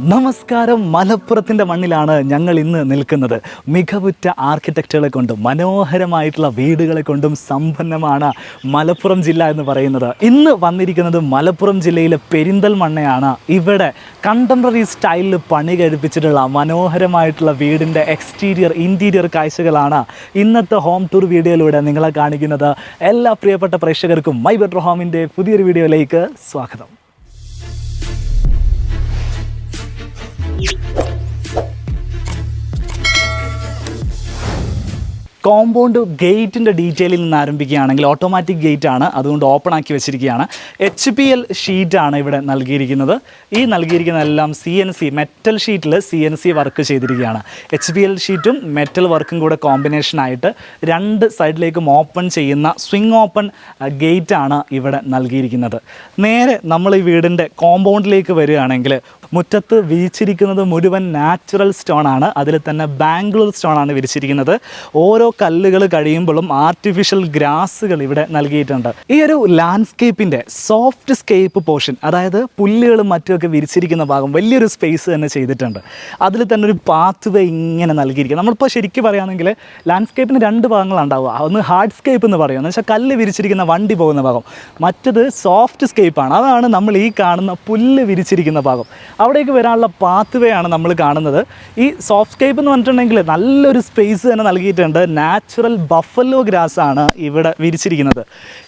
നമസ്കാരം. മലപ്പുറത്തിൻ്റെ മണ്ണിലാണ് ഞങ്ങൾ ഇന്ന് നിൽക്കുന്നത്. മികവുറ്റ ആർക്കിടെക്റ്റുകളെ കൊണ്ടും മനോഹരമായിട്ടുള്ള വീടുകളെ കൊണ്ടും സമ്പന്നമാണ് മലപ്പുറം ജില്ല എന്ന് പറയുന്നത്. ഇന്ന് വന്നിരിക്കുന്നത് മലപ്പുറം ജില്ലയിലെ പെരിന്തൽമണ്ണയാണ്. ഇവിടെ കണ്ടംപററി സ്റ്റൈലിൽ പണി കഴിപ്പിച്ചിട്ടുള്ള മനോഹരമായിട്ടുള്ള വീടിൻ്റെ എക്സ്റ്റീരിയർ ഇൻറ്റീരിയർ കാഴ്ചകളാണ് ഇന്നത്തെ ഹോം ടൂർ വീഡിയോയിലൂടെ നിങ്ങളെ കാണിക്കുന്നത്. എല്ലാ പ്രിയപ്പെട്ട പ്രേക്ഷകർക്കും മൈ ബെറ്റർ ഹോമിൻ്റെ പുതിയൊരു വീഡിയോയിലേക്ക് സ്വാഗതം. കോമ്പൗണ്ട് ഗേറ്റിൻ്റെ ഡീറ്റെയിലിൽ നിന്ന് ആരംഭിക്കുകയാണെങ്കിൽ ഓട്ടോമാറ്റിക് ഗേറ്റ് ആണ്, അതുകൊണ്ട് ഓപ്പൺ ആക്കി വെച്ചിരിക്കുകയാണ്. HPL ഷീറ്റാണ് ഇവിടെ നൽകിയിരിക്കുന്നത്. ഈ നൽകിയിരിക്കുന്നതെല്ലാം CNC മെറ്റൽ ഷീറ്റിൽ CNC വർക്ക് ചെയ്തിരിക്കുകയാണ്. HPL ഷീറ്റും മെറ്റൽ വർക്കും കൂടെ കോമ്പിനേഷനായിട്ട് രണ്ട് സൈഡിലേക്കും ഓപ്പൺ ചെയ്യുന്ന സ്വിങ് ഓപ്പൺ ഗേറ്റാണ് ഇവിടെ നൽകിയിരിക്കുന്നത്. നേരെ നമ്മൾ ഈ വീടിൻ്റെ കോമ്പൗണ്ടിലേക്ക് വരികയാണെങ്കിൽ മുറ്റത്ത് വിരിച്ചിരിക്കുന്നത് മുഴുവൻ നാച്ചുറൽ സ്റ്റോണാണ്. അതിൽ തന്നെ ബാംഗ്ലൂർ സ്റ്റോണാണ് വിരിച്ചിരിക്കുന്നത്. ഓരോ കല്ലുകൾ കഴിയുമ്പോഴും ആർട്ടിഫിഷ്യൽ ഗ്രാസുകൾ ഇവിടെ നൽകിയിട്ടുണ്ട്. ഈ ഒരു ലാൻഡ്സ്കേപ്പിൻ്റെ സോഫ്റ്റ് സ്കേപ്പ് പോർഷൻ, അതായത് പുല്ലുകളും മറ്റുമൊക്കെ വിരിച്ചിരിക്കുന്ന ഭാഗം വലിയൊരു സ്പേസ് തന്നെ ചെയ്തിട്ടുണ്ട്. അതിൽ തന്നെ ഒരു പാത്ത് വേ ഇങ്ങനെ നൽകിയിരിക്കുക. നമ്മളിപ്പോൾ ശരിക്കും പറയുകയാണെങ്കിൽ ലാൻഡ്സ്കേപ്പിന് രണ്ട് ഭാഗങ്ങളുണ്ടാവുക. ഒന്ന് ഹാർഡ് സ്കേപ്പ് എന്ന് പറയുക, എന്ന് വെച്ചാൽ കല്ല് വിരിച്ചിരിക്കുന്ന വണ്ടി പോകുന്ന ഭാഗം. മറ്റത് സോഫ്റ്റ് സ്കേപ്പാണ്, അതാണ് നമ്മൾ ഈ കാണുന്ന പുല്ല് വിരിച്ചിരിക്കുന്ന ഭാഗം. അവിടേക്ക് വരാനുള്ള പാത്ത് വേ ആണ് നമ്മൾ കാണുന്നത്. ഈ സോഫ്റ്റ് സ്കേപ്പ് എന്ന് പറഞ്ഞിട്ടുണ്ടെങ്കിൽ നല്ലൊരു സ്പേസ് തന്നെ നൽകിയിട്ടുണ്ട്. നാച്ചുറൽ ബഫല്ലോ ഗ്രാസ് ആണ് ഇവിടെ വിരിച്ചിരിക്കുന്നത്.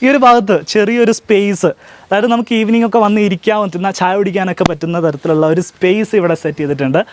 ഈ ഒരു ഭാഗത്ത് ചെറിയൊരു സ്പേസ്, അതായത് നമുക്ക് ഈവനിംഗ് ഒക്കെ വന്ന് ഇരിക്കാൻ പറ്റുന്ന, ചായ കുടിക്കാനൊക്കെ പറ്റുന്ന തരത്തിലുള്ള ഒരു സ്പേസ് ഇവിടെ സെറ്റ് ചെയ്തിട്ടുണ്ട്.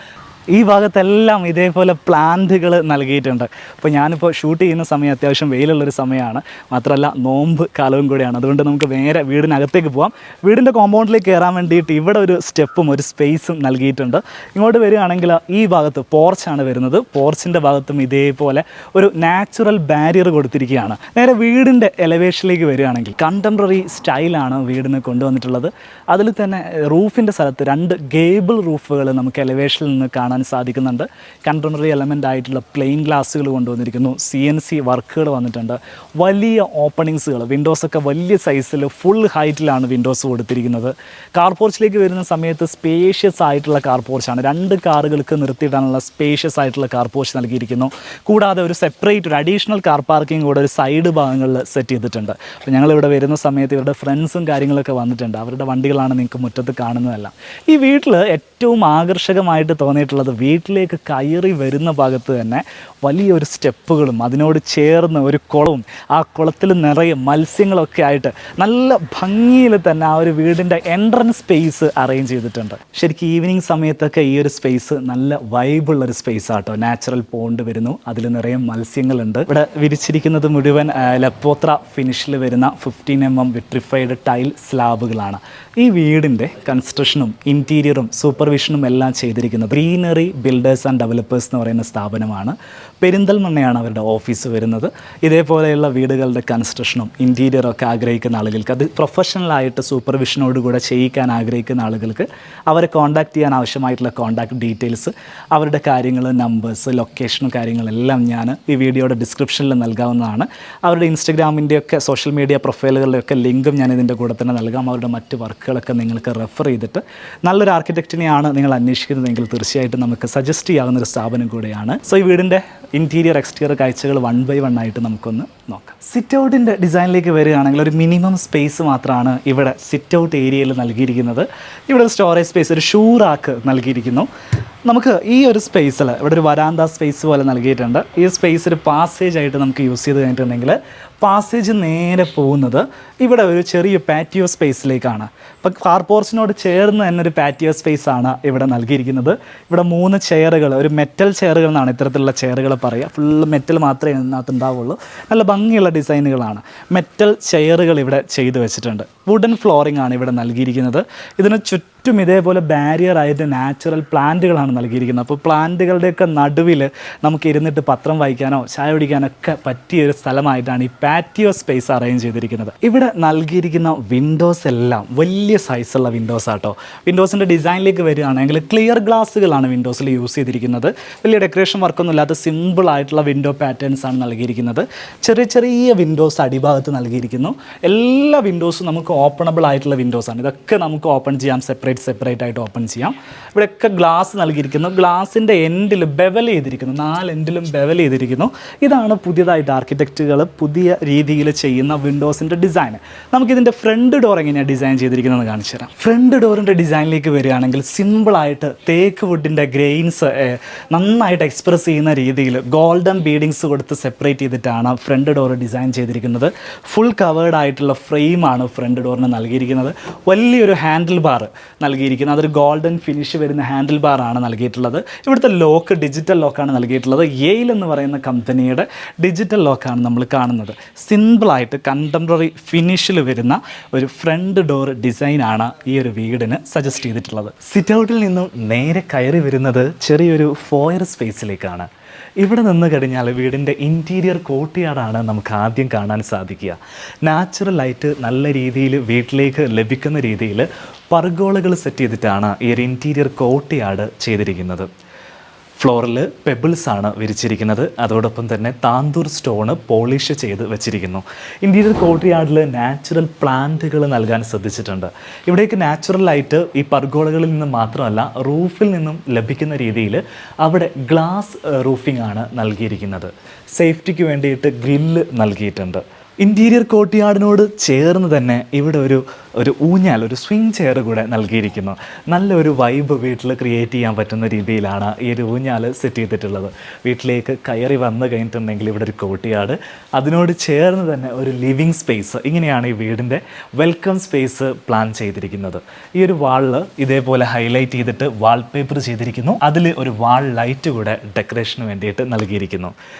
ഈ ഭാഗത്തെല്ലാം ഇതേപോലെ പ്ലാന്റുകൾ നൽകിയിട്ടുണ്ട്. അപ്പോൾ ഞാനിപ്പോൾ ഷൂട്ട് ചെയ്യുന്ന സമയം അത്യാവശ്യം വെയിലുള്ളൊരു സമയമാണ്, മാത്രമല്ല നോമ്പ് കാലവും കൂടിയാണ്. അതുകൊണ്ട് നമുക്ക് നേരെ വീടിനകത്തേക്ക് പോകാം. വീടിൻ്റെ കോമ്പൗണ്ടിലേക്ക് കയറാൻ വേണ്ടിയിട്ട് ഇവിടെ ഒരു സ്റ്റെപ്പും ഒരു സ്പേസും നൽകിയിട്ടുണ്ട്. ഇങ്ങോട്ട് വരികയാണെങ്കിൽ ഈ ഭാഗത്ത് പോർച്ചാണ് വരുന്നത്. പോർച്ചിൻ്റെ ഭാഗത്തും ഇതേപോലെ ഒരു നാച്ചുറൽ ബാരിയർ കൊടുത്തിരിക്കുകയാണ്. നേരെ വീടിൻ്റെ എലവേഷനിലേക്ക് വരികയാണെങ്കിൽ കണ്ടംപററി സ്റ്റൈലാണ് വീടിന് കൊണ്ടുവന്നിട്ടുള്ളത്. അതിൽ തന്നെ റൂഫിൻ്റെ സ്ഥലത്ത് രണ്ട് ഗേബിൾ റൂഫുകൾ നമുക്ക് എലവേഷനിൽ നിന്ന് കാണാൻ സാധിക്കുന്നുണ്ട്. കണ്ടംപററി എലമെൻ്റ് ആയിട്ടുള്ള പ്ലെയിൻ ഗ്ലാസുകൾ കൊണ്ടുവന്നിരിക്കുന്നു. CNC വർക്കുകൾ വന്നിട്ടുണ്ട്. വലിയ ഓപ്പണിങ്സുകൾ, വിൻഡോസൊക്കെ വലിയ സൈസിൽ ഫുൾ ഹൈറ്റിലാണ് വിൻഡോസ് കൊടുത്തിരിക്കുന്നത്. കാർ പോർച്ചിലേക്ക് വരുന്ന സമയത്ത് സ്പേഷ്യസ് ആയിട്ടുള്ള കാർ പോർച്ചാണ്. രണ്ട് കാറുകൾക്ക് നിർത്തിയിടാനുള്ള സ്പേഷ്യസ് ആയിട്ടുള്ള കാർ പോർച്ച് നൽകിയിരിക്കുന്നു. കൂടാതെ ഒരു സെപ്പറേറ്റ് ഒരു അഡീഷണൽ കാർ പാർക്കിംഗ് കൂടെ ഒരു സൈഡ് ഭാഗങ്ങളിൽ സെറ്റ് ചെയ്തിട്ടുണ്ട്. അപ്പോൾ ഞങ്ങളിവിടെ വരുന്ന സമയത്ത് ഇവരുടെ ഫ്രണ്ട്സും കാര്യങ്ങളൊക്കെ വന്നിട്ടുണ്ട്. അവരുടെ വണ്ടികളാണ് നിങ്ങൾക്ക് മുറ്റത്ത് കാണുന്നതെല്ലാം. ഈ വീട്ടിൽ ഏറ്റവും ആകർഷകമായിട്ട് തോന്നിയിട്ടുള്ളത് വീട്ടിലേക്ക് കയറി വരുന്ന ഭാഗത്ത് തന്നെ വലിയൊരു സ്റ്റെപ്പുകളും അതിനോട് ചേർന്ന് ഒരു കുളവും, ആ കുളത്തിൽ നിറയെ മത്സ്യങ്ങളൊക്കെ ആയിട്ട് നല്ല ഭംഗിയിൽ തന്നെ ആ ഒരു വീടിൻ്റെ എൻട്രൻസ് സ്പേസ് അറേഞ്ച് ചെയ്തിട്ടുണ്ട്. ശരിക്കും ഈവനിങ് സമയത്തൊക്കെ ഈ ഒരു സ്പേസ് നല്ല വൈബുള്ളൊരു സ്പേസ് ആട്ടോ. നാച്ചുറൽ പോണ്ട് വരുന്നു, അതിൽ നിറയെ മത്സ്യങ്ങളുണ്ട്. ഇവിടെ വിരിച്ചിരിക്കുന്നത് മുഴുവൻ ലപ്പോത്ര ഫിനിഷിൽ വരുന്ന 15mm വിട്രിഫൈഡ് ടൈൽ സ്ലാബുകളാണ്. ഈ വീടിൻ്റെ കൺസ്ട്രക്ഷനും ഇൻറ്റീരിയറും സൂപ്പർവിഷനും എല്ലാം ചെയ്തിരിക്കുന്നത് ഗ്രീനറി ബിൽഡേഴ്സ് ആൻഡ് ഡെവലപ്പേഴ്സ് എന്ന് പറയുന്ന സ്ഥാപനമാണ്. പെരിന്തൽമണ്ണയാണ് അവരുടെ ഓഫീസ് വരുന്നത്. ഇതേപോലെയുള്ള വീടുകളുടെ കൺസ്ട്രക്ഷനും ഇൻറ്റീരിയറും ഒക്കെ ആഗ്രഹിക്കുന്ന ആളുകൾക്ക്, അത് പ്രൊഫഷണലായിട്ട് സൂപ്പർവിഷനോടുകൂടെ ചെയ്യിക്കാൻ ആഗ്രഹിക്കുന്ന ആളുകൾക്ക് അവരെ കോൺടാക്ട് ചെയ്യാൻ ആവശ്യമായിട്ടുള്ള കോൺടാക്ട് ഡീറ്റെയിൽസ്, അവരുടെ കാര്യങ്ങൾ, നമ്പേഴ്സ്, ലൊക്കേഷനും കാര്യങ്ങളെല്ലാം ഞാൻ ഈ വീഡിയോയുടെ ഡിസ്ക്രിപ്ഷനിൽ നൽകാവുന്നതാണ്. അവരുടെ ഇൻസ്റ്റഗ്രാമിൻ്റെയൊക്കെ സോഷ്യൽ മീഡിയ പ്രൊഫൈലുകളുടെയൊക്കെ ലിങ്കും ഞാൻ ഇതിൻ്റെ കൂടെ തന്നെ നൽകാം. അവരുടെ മറ്റ് വർക്കുകളൊക്കെ നിങ്ങൾക്ക് റെഫർ ചെയ്തിട്ട് നല്ലൊരു ആർക്കിടെക്റ്റിനെ ആണ് നിങ്ങൾ അന്വേഷിക്കുന്നതെങ്കിൽ തീർച്ചയായിട്ടും നമുക്ക് സജസ്റ്റ് ചെയ്യാവുന്ന ഒരു സ്ഥാപനം കൂടെയാണ്. സോ ഈ വീടിൻ്റെ ഇൻറ്റീരിയർ എക്സ്റ്റീരിയർ കാഴ്ചകൾ 1 by 1 ആയിട്ട് നമുക്കൊന്ന് നോക്കാം. സിറ്റ് ഔട്ടിൻ്റെ ഡിസൈനിലേക്ക് വരികയാണെങ്കിൽ ഒരു മിനിമം സ്പേസ് മാത്രമാണ് ഇവിടെ സിറ്റ് ഔട്ട് ഏരിയയിൽ നൽകിയിരിക്കുന്നത്. ഇവിടെ ഒരു സ്റ്റോറേജ് സ്പേസ്, ഒരു ഷൂ റാക്ക് നൽകിയിരിക്കുന്നു. നമുക്ക് ഈ ഒരു സ്പേസിൽ ഇവിടെ ഒരു വരാന്ത സ്പേസ് പോലെ നൽകിയിട്ടുണ്ട്. ഈ സ്പേസ് ഒരു പാസേജ് ആയിട്ട് നമുക്ക് യൂസ് ചെയ്ത് കഴിഞ്ഞിട്ടുണ്ടെങ്കിൽ പാസേജ് നേരെ പോകുന്നത് ഇവിടെ ഒരു ചെറിയ പാറ്റിയോ സ്പേസിലേക്കാണ്. അപ്പം കാർ പോർച്ചിനോട് ചേർന്ന് തന്നെ ഒരു പാറ്റിയോ സ്പേസ് ആണ് ഇവിടെ നൽകിയിരിക്കുന്നത്. ഇവിടെ 3 ചെയറുകൾ, ഒരു മെറ്റൽ ചെയറുകൾ എന്നാണ് ഇത്തരത്തിലുള്ള ചെയറുകൾ പറയുക. ഫുള്ള് മെറ്റൽ മാത്രമേ ഇതിനകത്ത് ഉണ്ടാവുള്ളൂ. നല്ല ഭംഗിയുള്ള ഡിസൈനുകളാണ്. മെറ്റൽ ചെയറുകൾ ഇവിടെ ചെയ്തു വെച്ചിട്ടുണ്ട്. വുഡൻ ഫ്ലോറിംഗ് ആണ് ഇവിടെ നൽകിയിരിക്കുന്നത്. ഇതിന് ചുറ്റും ഇതേപോലെ ബാരിയർ ആയിട്ട് നാച്ചുറൽ പ്ലാന്റുകളാണ് നൽകിയിരിക്കുന്നത്. അപ്പോൾ പ്ലാന്റുകളുടെയൊക്കെ നടുവിൽ നമുക്ക് ഇരുന്നിട്ട് പത്രം വായിക്കാനോ ചായ കുടിക്കാനോ ഒക്കെ പറ്റിയൊരു സ്ഥലമായിട്ടാണ് ഈ പാറ്റിയോ സ്പേസ് അറേഞ്ച് ചെയ്തിരിക്കുന്നത്. ഇവിടെ നൽകിയിരിക്കുന്ന വിൻഡോസ് എല്ലാം വലിയ സൈസുള്ള വിൻഡോസ് ആട്ടോ. വിൻഡോസിൻ്റെ ഡിസൈനിലേക്ക് വരികയാണെങ്കിൽ ക്ലിയർ ഗ്ലാസ്സുകളാണ് വിൻഡോസിൽ യൂസ് ചെയ്തിരിക്കുന്നത്. വലിയ ഡെക്കറേഷൻ വർക്കൊന്നും ഇല്ലാത്ത സിമ്പിൾ ആയിട്ടുള്ള വിൻഡോ പാറ്റേൺസ് ആണ് നൽകിയിരിക്കുന്നത്. ചെറിയ ചെറിയ വിൻഡോസ് അടിഭാഗത്ത് നൽകിയിരിക്കുന്നു. എല്ലാ വിൻഡോസും നമുക്ക് ഓപ്പണബിൾ ആയിട്ടുള്ള വിൻഡോസാണ്. ഇതൊക്കെ നമുക്ക് ഓപ്പൺ ചെയ്യാം, സെപ്പറേറ്റ് ആയിട്ട് ഓപ്പൺ ചെയ്യാം. ഇവിടെയൊക്കെ ഗ്ലാസ് നൽകിയിരിക്കുന്നു. ഗ്ലാസിൻ്റെ എൻഡിൽ ബെവൽ ചെയ്തിരിക്കുന്നു, 4 എൻഡിലും ബെവൽ ചെയ്തിരിക്കുന്നു. ഇതാണ് പുതിയതായിട്ട് ആർക്കിടെക്റ്റുകൾ പുതിയ രീതിയിൽ ചെയ്യുന്ന വിൻഡോസിൻ്റെ ഡിസൈൻ. നമുക്കിതിൻ്റെ ഫ്രണ്ട് ഡോർ എങ്ങനെയാണ് ഡിസൈൻ ചെയ്തിരിക്കുന്നതെന്ന് കാണിച്ചു തരാം. ഫ്രണ്ട് ഡോറിൻ്റെ ഡിസൈനിലേക്ക് വരികയാണെങ്കിൽ സിമ്പിളായിട്ട് തേക്ക് വുഡിൻ്റെ ഗ്രെയിൻസ് നന്നായിട്ട് എക്സ്പ്രസ് ചെയ്യുന്ന രീതിയിൽ ഗോൾഡൻ ബീഡിങ്സ് കൊടുത്ത് സെപ്പറേറ്റ് ചെയ്തിട്ടാണ് ഫ്രണ്ട് ഡോർ ഡിസൈൻ ചെയ്തിരിക്കുന്നത്. ഫുൾ കവേർഡ് ആയിട്ടുള്ള ഫ്രെയിമാണ് ഫ്രണ്ട് ഡോറിന് നൽകിയിരിക്കുന്നത്. വലിയൊരു ഹാൻഡിൽ ബാർ നൽകിയിരിക്കുന്നത്. അതൊരു ഗോൾഡൻ ഫിനിഷ് വരുന്ന ഹാൻഡിൽ ബാറാണ് നൽകിയിട്ടുള്ളത്. ഇവിടുത്തെ ലോക്ക് ഡിജിറ്റൽ ലോക്കാണ് നൽകിയിട്ടുള്ളത്. യെയിൽ എന്ന് പറയുന്ന കമ്പനിയുടെ ഡിജിറ്റൽ ലോക്കാണ് നമ്മൾ കാണുന്നത്. സിമ്പിളായിട്ട് കണ്ടംപററി ഫിനിഷിൽ വരുന്ന ഒരു ഫ്രണ്ട് ഡോർ ഡിസൈനാണ് ഈ ഒരു വീടിന് സജസ്റ്റ് ചെയ്തിട്ടുള്ളത്. സിറ്റ് ഔട്ടിൽ നിന്നും നേരെ കയറി വരുന്നത് ചെറിയൊരു ഫോയർ സ്പേസിലേക്കാണ്. ഇവിടെ നിന്ന് കഴിഞ്ഞാൽ വീടിൻ്റെ ഇൻറ്റീരിയർ കോർട്ട്യാർഡാണ് നമുക്ക് ആദ്യം കാണാൻ സാധിക്കുക. നാച്ചുറൽ ലൈറ്റ് നല്ല രീതിയിൽ വീട്ടിലേക്ക് ലഭിക്കുന്ന രീതിയിൽ പർഗോളകൾ സെറ്റ് ചെയ്തിട്ടാണ് ഈ ഒരു ഇൻറ്റീരിയർ കോർട്ട്യാർഡ് ചെയ്തിരിക്കുന്നത്. ഫ്ലോറിൽ പെബിൾസ് ആണ് വിരിച്ചിരിക്കുന്നത്. അതോടൊപ്പം തന്നെ താന്തൂർ സ്റ്റോണ് പോളിഷ് ചെയ്ത് വെച്ചിരിക്കുന്നു. ഇൻറ്റീരിയർ കോർട്ട്യാർഡിൽ നാച്ചുറൽ പ്ലാന്റുകൾ നൽകാൻ ശ്രദ്ധിച്ചിട്ടുണ്ട്. ഇവിടേക്ക് നാച്ചുറൽ ലൈറ്റ് ഈ പർഗോളകളിൽ നിന്ന് മാത്രമല്ല റൂഫിൽ നിന്നും ലഭിക്കുന്ന രീതിയിൽ അവിടെ ഗ്ലാസ് റൂഫിംഗ് ആണ് നൽകിയിരിക്കുന്നത്. സേഫ്റ്റിക്ക് വേണ്ടിയിട്ട് ഗ്രില്ല് നൽകിയിട്ടുണ്ട്. ഇൻറ്റീരിയർ കോർട്ട്യാർഡിനോട് ചേർന്ന് തന്നെ ഇവിടെ ഒരു ഊഞ്ഞാൽ, ഒരു സ്വിങ് ചെയർ കൂടെ നൽകിയിരിക്കുന്നു. നല്ലൊരു വൈബ് വീട്ടിൽ ക്രിയേറ്റ് ചെയ്യാൻ പറ്റുന്ന രീതിയിലാണ് ഈ ഒരു ഊഞ്ഞാൽ സെറ്റ് ചെയ്തിട്ടുള്ളത്. വീട്ടിലേക്ക് കയറി വന്നു കഴിഞ്ഞിട്ടുണ്ടെങ്കിൽ ഇവിടെ ഒരു കോർട്ട്യാർഡ്, അതിനോട് ചേർന്ന് തന്നെ ഒരു ലിവിങ് സ്പേസ്. ഇങ്ങനെയാണ് ഈ വീടിൻ്റെ വെൽക്കം സ്പേസ് പ്ലാൻ ചെയ്തിരിക്കുന്നത്. ഈ ഒരു വാളിൽ ഇതേപോലെ ഹൈലൈറ്റ് ചെയ്തിട്ട് വാൾപേപ്പർ ചെയ്തിരിക്കുന്നു. അതിൽ ഒരു വാൾ ലൈറ്റ് കൂടെ ഡെക്കറേഷന് വേണ്ടിയിട്ട് നൽകിയിരിക്കുന്നു.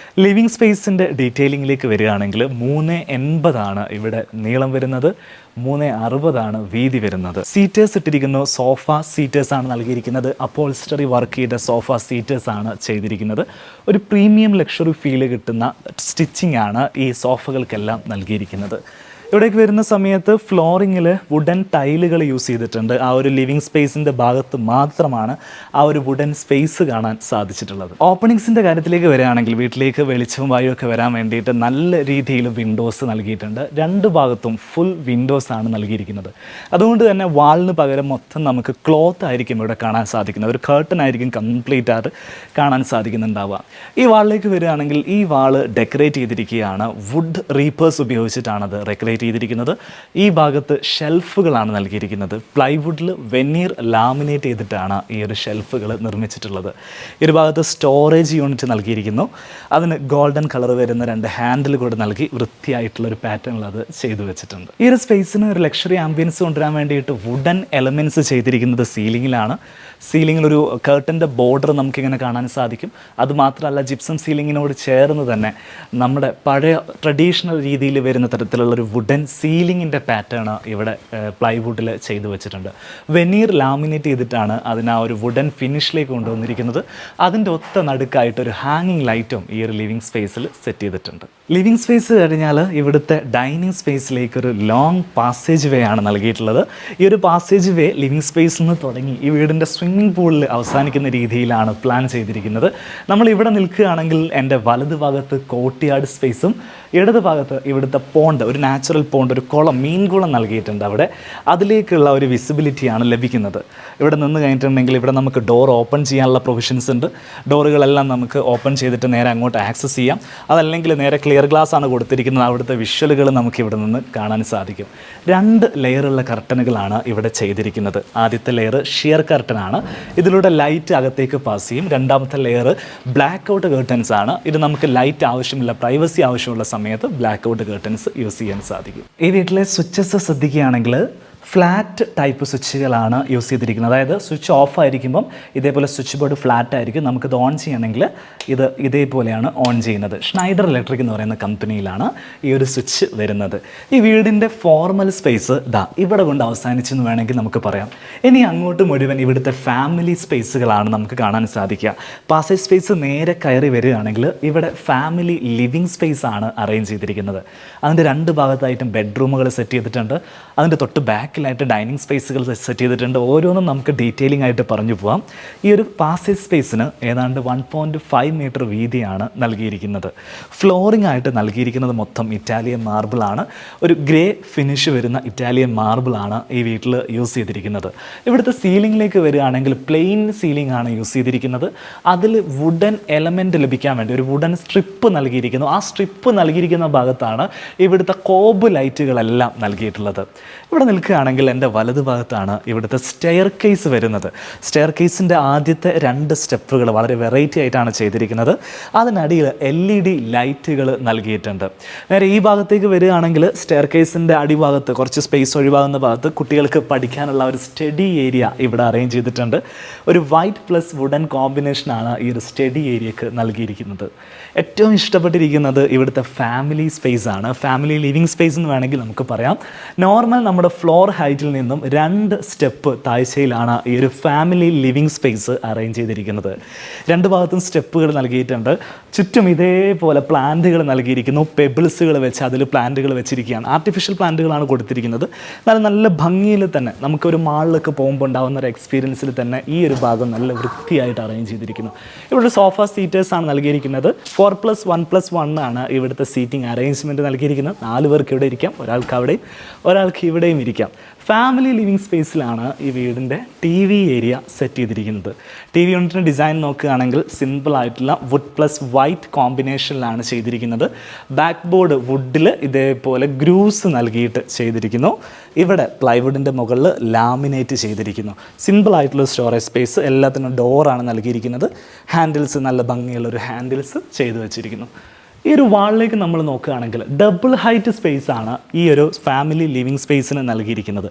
ലിവിങ് സ്പേസിൻ്റെ ഡീറ്റെയിലിങ്ങിലേക്ക് വരികയാണെങ്കിൽ 380 ഇവിടെ നീളം വരുന്നത്, 360 വീതി വരുന്നത്. സീറ്റേഴ്സ് ഇട്ടിരിക്കുന്നു. സോഫ സീറ്റേഴ്സ് ആണ് നൽകിയിരിക്കുന്നത്. അപ്പോൾസ്റ്ററി വർക്ക് ചെയ്ത സോഫ സീറ്റേഴ്സ് ആണ് ചെയ്തിരിക്കുന്നത്. ഒരു പ്രീമിയം ലക്ഷറി ഫീല് കിട്ടുന്ന സ്റ്റിച്ചിങ് ആണ് ഈ സോഫകൾക്കെല്ലാം നൽകിയിരിക്കുന്നത്. ഇവിടേക്ക് വരുന്ന സമയത്ത് ഫ്ലോറിങ്ങിൽ വുഡൻ ടൈലുകൾ യൂസ് ചെയ്തിട്ടുണ്ട്. ആ ഒരു ലിവിങ് സ്പേസിൻ്റെ ഭാഗത്ത് മാത്രമാണ് ആ ഒരു വുഡൻ സ്പേസ് കാണാൻ സാധിച്ചിട്ടുള്ളത്. ഓപ്പണിങ്സിൻ്റെ കാര്യത്തിലേക്ക് വരികയാണെങ്കിൽ വീട്ടിലേക്ക് വെളിച്ചവും വായുവും ഒക്കെ വരാൻ വേണ്ടിയിട്ട് നല്ല രീതിയിൽ വിൻഡോസ് നൽകിയിട്ടുണ്ട്. 2 ഭാഗത്തും ഫുൾ വിൻഡോസ് ആണ് നൽകിയിരിക്കുന്നത്. അതുകൊണ്ട് തന്നെ വാളിന് പകരം മൊത്തം നമുക്ക് ക്ലോത്ത് ആയിരിക്കും ഇവിടെ കാണാൻ സാധിക്കുന്നത്. ഒരു കർട്ടൻ ആയിരിക്കും കംപ്ലീറ്റ് ആയിട്ട് കാണാൻ സാധിക്കുന്നുണ്ടാവുക. ഈ വാളിലേക്ക് വരികയാണെങ്കിൽ ഈ വാള് ഡെക്കറേറ്റ് ചെയ്തിരിക്കുകയാണ്. വുഡ് റീപ്പേഴ്സ് ഉപയോഗിച്ചിട്ടാണത് ഡെക്കറേറ്റ് ചെയ്തിരിക്കുന്നത്. ഈ ഭാഗത്ത് ഷെൽഫുകളാണ് നൽകിയിരിക്കുന്നത്. പ്ലൈവുഡിൽ വെനീർ ലാമിനേറ്റ് ചെയ്തിട്ടാണ് ഈ ഒരു ഷെൽഫുകൾ നിർമ്മിച്ചിട്ടുള്ളത്. ഈ ഒരു ഭാഗത്ത് സ്റ്റോറേജ് യൂണിറ്റ് നൽകിയിരിക്കുന്നു. അതിന് ഗോൾഡൻ കളർ വരുന്ന 2 ഹാൻഡിൽ കൂടെ നൽകി വൃത്തിയായിട്ടുള്ള ഒരു പാറ്റേണിൽ അത് ചെയ്തു വെച്ചിട്ടുണ്ട്. ഈ ഒരു സ്പേസിന് ഒരു ലക്ഷറി ആംബിയൻസ് കൊണ്ടുവരാൻ വേണ്ടിയിട്ട് വുഡൻ എലമെൻറ്റ്സ് ചെയ്തിരിക്കുന്നത് സീലിങ്ങിലാണ്. സീലിങ്ങിൽ ഒരു കർട്ടൻ്റെ ബോർഡർ നമുക്കിങ്ങനെ കാണാൻ സാധിക്കും. അതുമാത്രമല്ല ജിപ്സം സീലിങ്ങിനോട് ചേർന്ന് തന്നെ നമ്മുടെ പഴയ ട്രഡീഷണൽ രീതിയിൽ വരുന്ന തരത്തിലുള്ളൊരു വുഡൻ സീലിങ്ങിൻ്റെ പാറ്റേൺ ഇവിടെ പ്ലൈവുഡിൽ ചെയ്തു വെച്ചിട്ടുണ്ട്. വെനീർ ലാമിനേറ്റ് ചെയ്തിട്ടാണ് അതിന് ആ ഒരു വുഡൻ ഫിനിഷിലേക്ക് കൊണ്ടുവന്നിരിക്കുന്നത്. അതിൻ്റെ ഒത്ത നടുക്കായിട്ട് ഒരു ഹാങ്ങിങ് ലൈറ്റും ഈ ഒരു ലിവിങ് സ്പേസിൽ സെറ്റ് ചെയ്തിട്ടുണ്ട്. ലിവിങ് സ്പേസ് കഴിഞ്ഞാൽ ഇവിടുത്തെ ഡൈനിങ് സ്പേസിലേക്കൊരു ലോങ് പാസേജ് വേ ആണ് നൽകിയിട്ടുള്ളത്. ഈ ഒരു പാസേജ് വേ ലിവിങ് സ്പേസിൽ നിന്ന് തുടങ്ങി ഈ വീടിൻ്റെ സ്വിമ്മിംഗ് പൂളിൽ അവസാനിക്കുന്ന രീതിയിലാണ് പ്ലാൻ ചെയ്തിരിക്കുന്നത്. നമ്മൾ ഇവിടെ നിൽക്കുകയാണെങ്കിൽ എൻ്റെ വലത് ഭാഗത്ത് കോർട്ട്യാർഡ് സ്പേസും ഇടത് ഭാഗത്ത് ഇവിടുത്തെ പോണ്ട്, ഒരു നാച്ചുറൽ പോണ്ട്, ഒരു കുളം, മീൻകുളം നൽകിയിട്ടുണ്ട്. അവിടെ അതിലേക്കുള്ള ഒരു വിസിബിലിറ്റിയാണ് ലഭിക്കുന്നത്. ഇവിടെ നിന്ന് കഴിഞ്ഞിട്ടുണ്ടെങ്കിൽ ഇവിടെ നമുക്ക് ഡോർ ഓപ്പൺ ചെയ്യാനുള്ള പ്രൊവിഷൻസ് ഉണ്ട്. ഡോറുകളെല്ലാം നമുക്ക് ഓപ്പൺ ചെയ്തിട്ട് നേരെ അങ്ങോട്ട് ആക്സസ് ചെയ്യാം. അതല്ലെങ്കിൽ നേരെ ക്ലിയർ ഗ്ലാസ് ആണ് കൊടുത്തിരിക്കുന്നത്. അവിടുത്തെ വിഷ്വലുകൾ നമുക്ക് ഇവിടെ നിന്ന് കാണാൻ സാധിക്കും. 2 ലെയറുള്ള കർട്ടനുകളാണ് ഇവിടെ ചെയ്തിരിക്കുന്നത്. ആദ്യത്തെ ലെയർ ഷിയർ കർട്ടനാണ്. ഇതിലൂടെ ലൈറ്റ് അകത്തേക്ക് പാസ് ചെയ്യും. രണ്ടാമത്തെ ലെയർ ബ്ലാക്ക് ഔട്ട് കർട്ടൻസ് ആണ്. ഇത് നമുക്ക് ലൈറ്റ് ആവശ്യമില്ല, പ്രൈവസി ആവശ്യമുള്ള സമയത്ത് ബ്ലാക്ക് ഔട്ട് കർട്ടൻസ് യൂസ് ചെയ്യാൻ സാധിക്കും. ഈ വീട്ടിലെ സ്വിച്ചസ് ശ്രദ്ധിക്കുകയാണെങ്കിൽ ഫ്ലാറ്റ് ടൈപ്പ് സ്വിച്ചുകളാണ് യൂസ് ചെയ്തിരിക്കുന്നത്. അതായത് സ്വിച്ച് ഓഫ് ആയിരിക്കുമ്പം ഇതേപോലെ സ്വിച്ച് ബോർഡ് ഫ്ലാറ്റ് ആയിരിക്കും. നമുക്കിത് ഓൺ ചെയ്യണമെങ്കിൽ ഇത് ഇതേപോലെയാണ് ഓൺ ചെയ്യുന്നത്. ഷ്നൈഡർ ഇലക്ട്രിക് എന്ന് പറയുന്ന കമ്പനിയിലാണ് ഈ ഒരു സ്വിച്ച് വരുന്നത്. ഈ വീടിൻ്റെ ഫോർമൽ സ്പേസ് ഇവിടെ കൊണ്ട് അവസാനിച്ചെന്ന് വേണമെങ്കിൽ നമുക്ക് പറയാം. ഇനി അങ്ങോട്ട് മുഴുവൻ ഇവിടുത്തെ ഫാമിലി സ്പേസുകളാണ് നമുക്ക് കാണാൻ സാധിക്കുക. പാസേജ് സ്പേസ് നേരെ കയറി വരികയാണെങ്കിൽ ഇവിടെ ഫാമിലി ലിവിങ് സ്പേസ് ആണ് അറേഞ്ച് ചെയ്തിരിക്കുന്നത്. അതിൻ്റെ 2 ഭാഗത്തായിട്ടും ബെഡ്റൂമുകൾ സെറ്റ് ചെയ്തിട്ടുണ്ട്. അതിൻ്റെ തൊട്ട് ബാക്കിലായിട്ട് ഡൈനിങ് സ്പേസുകൾ സെറ്റ് ചെയ്തിട്ടുണ്ട്. ഓരോന്നും നമുക്ക് ഡീറ്റെയിലിംഗ് ആയിട്ട് പറഞ്ഞു പോവാം. ഈ ഒരു പാസേജ് സ്പേസിന് ഏതാണ്ട് 1.5 മീറ്റർ വീതിയാണ് നൽകിയിരിക്കുന്നത്. ഫ്ലോറിംഗ് ആയിട്ട് നൽകിയിരിക്കുന്നത് മൊത്തം ഇറ്റാലിയൻ മാർബിളാണ്. ഒരു ഗ്രേ ഫിനിഷ് വരുന്ന ഇറ്റാലിയൻ മാർബിളാണ് ഈ വീട്ടിൽ യൂസ് ചെയ്തിരിക്കുന്നത്. ഇവിടുത്തെ സീലിംഗിലേക്ക് വരികയാണെങ്കിൽ പ്ലെയിൻ സീലിംഗ് ആണ് യൂസ് ചെയ്തിരിക്കുന്നത്. അതിൽ വുഡൻ എലമെൻറ്റ് ലഭിക്കാൻ വേണ്ടി ഒരു വുഡൻ സ്ട്രിപ്പ് നൽകിയിരിക്കുന്നു. ആ സ്ട്രിപ്പ് നൽകിയിരിക്കുന്ന ഭാഗത്താണ് ഇവിടുത്തെ കോബ് ലൈറ്റുകളെല്ലാം നൽകിയിട്ടുള്ളത്. ഇവിടെ നിൽക്കുകയാണെങ്കിൽ എൻ്റെ വലതു ഭാഗത്താണ് ഇവിടുത്തെ സ്റ്റെയർ കേസ് വരുന്നത്. സ്റ്റെയർ കേസിൻ്റെ ആദ്യത്തെ 2 സ്റ്റെപ്പുകൾ വളരെ വെറൈറ്റി ആയിട്ടാണ് ചെയ്തിരിക്കുന്നത്. അതിനടിയിൽ LED ലൈറ്റുകൾ നൽകിയിട്ടുണ്ട്. നേരെ ഈ ഭാഗത്തേക്ക് വരികയാണെങ്കിൽ സ്റ്റെയർ കേസിൻ്റെ അടിഭാഗത്ത് കുറച്ച് സ്പേസ് ഒഴിവാകുന്ന ഭാഗത്ത് കുട്ടികൾക്ക് പഠിക്കാനുള്ള ഒരു സ്റ്റഡി ഏരിയ ഇവിടെ അറേഞ്ച് ചെയ്തിട്ടുണ്ട്. ഒരു വൈറ്റ് പ്ലസ് വുഡൻ കോമ്പിനേഷനാണ് ഈ ഒരു സ്റ്റഡി ഏരിയക്ക് നൽകിയിരിക്കുന്നത്. ഏറ്റവും ഇഷ്ടപ്പെട്ടിരിക്കുന്നത് ഇവിടുത്തെ ഫാമിലി സ്പേസ് ആണ്. ഫാമിലി ലിവിങ് സ്പേസ് എന്ന് വേണമെങ്കിൽ നമുക്ക് പറയാം. നോർമൽ നമ്മുടെ ഫ്ലോർ ഹൈറ്റിൽ നിന്നും 2 സ്റ്റെപ്പ് താഴ്ചയിലാണ് ഈ ഒരു ഫാമിലി ലിവിങ് സ്പേസ് അറേഞ്ച് ചെയ്തിരിക്കുന്നത്. 2 ഭാഗത്തും സ്റ്റെപ്പുകൾ നൽകിയിട്ടുണ്ട്. ചുറ്റും ഇതേപോലെ പ്ലാന്റുകൾ നൽകിയിരിക്കുന്നു. പെബിൾസുകൾ വെച്ച് അതിൽ പ്ലാന്റുകൾ വെച്ചിരിക്കുകയാണ്. ആർട്ടിഫിഷ്യൽ പ്ലാന്റുകളാണ് കൊടുത്തിരിക്കുന്നത്. നല്ല ഭംഗിയിൽ തന്നെ നമുക്കൊരു മാളിലൊക്കെ പോകുമ്പോൾ ഉണ്ടാകുന്ന ഒരു എക്സ്പീരിയൻസിൽ തന്നെ ഈ ഒരു ഭാഗം നല്ല വൃത്തിയായിട്ട് അറേഞ്ച് ചെയ്തിരിക്കുന്നു. ഇവിടെ സോഫ സീറ്റേഴ്സാണ് നൽകിയിരിക്കുന്നത്. 4+1+1 ആണ് ഇവിടുത്തെ സീറ്റിംഗ് അറേഞ്ച്മെൻറ്റ് നൽകിയിരിക്കുന്നത്. 4 പേർക്ക് ഇവിടെ ഇരിക്കാം, ഒരാൾക്ക് അവിടെയും ഒരാൾക്ക് ഇവിടെയും ഇരിക്കാം. ഫാമിലി ലിവിങ് സ്പേസിലാണ് ഈ വീടിൻ്റെ TV ഏരിയ സെറ്റ് ചെയ്തിരിക്കുന്നത്. TV യൂണിറ്റിൻ്റെ ഡിസൈൻ നോക്കുകയാണെങ്കിൽ സിമ്പിളായിട്ടുള്ള വുഡ് പ്ലസ് വൈറ്റ് കോമ്പിനേഷനിലാണ് ചെയ്തിരിക്കുന്നത്. ബാക്ക് ബോർഡ് വുഡിൽ ഇതേപോലെ ഗ്രൂസ് നൽകിയിട്ട് ചെയ്തിരിക്കുന്നു. ഇവിടെ പ്ലൈവുഡിൻ്റെ മുകളിൽ ലാമിനേറ്റ് ചെയ്തിരിക്കുന്നു. സിമ്പിളായിട്ടുള്ള സ്റ്റോറേജ് സ്പേസ്, എല്ലാത്തിനും ഡോറാണ് നൽകിയിരിക്കുന്നത്. ഹാൻഡിൽസ് നല്ല ഭംഗിയുള്ളൊരു ഹാൻഡിൽസ് ചെയ്തു വച്ചിരിക്കുന്നു. ഈ ഒരു വാളിലേക്ക് നമ്മൾ നോക്കുകയാണെങ്കിൽ ഡബിൾ ഹൈറ്റ് സ്പേസ് ആണ് ഈ ഒരു ഫാമിലി ലിവിങ് സ്പേസിന് നൽകിയിരിക്കുന്നത്.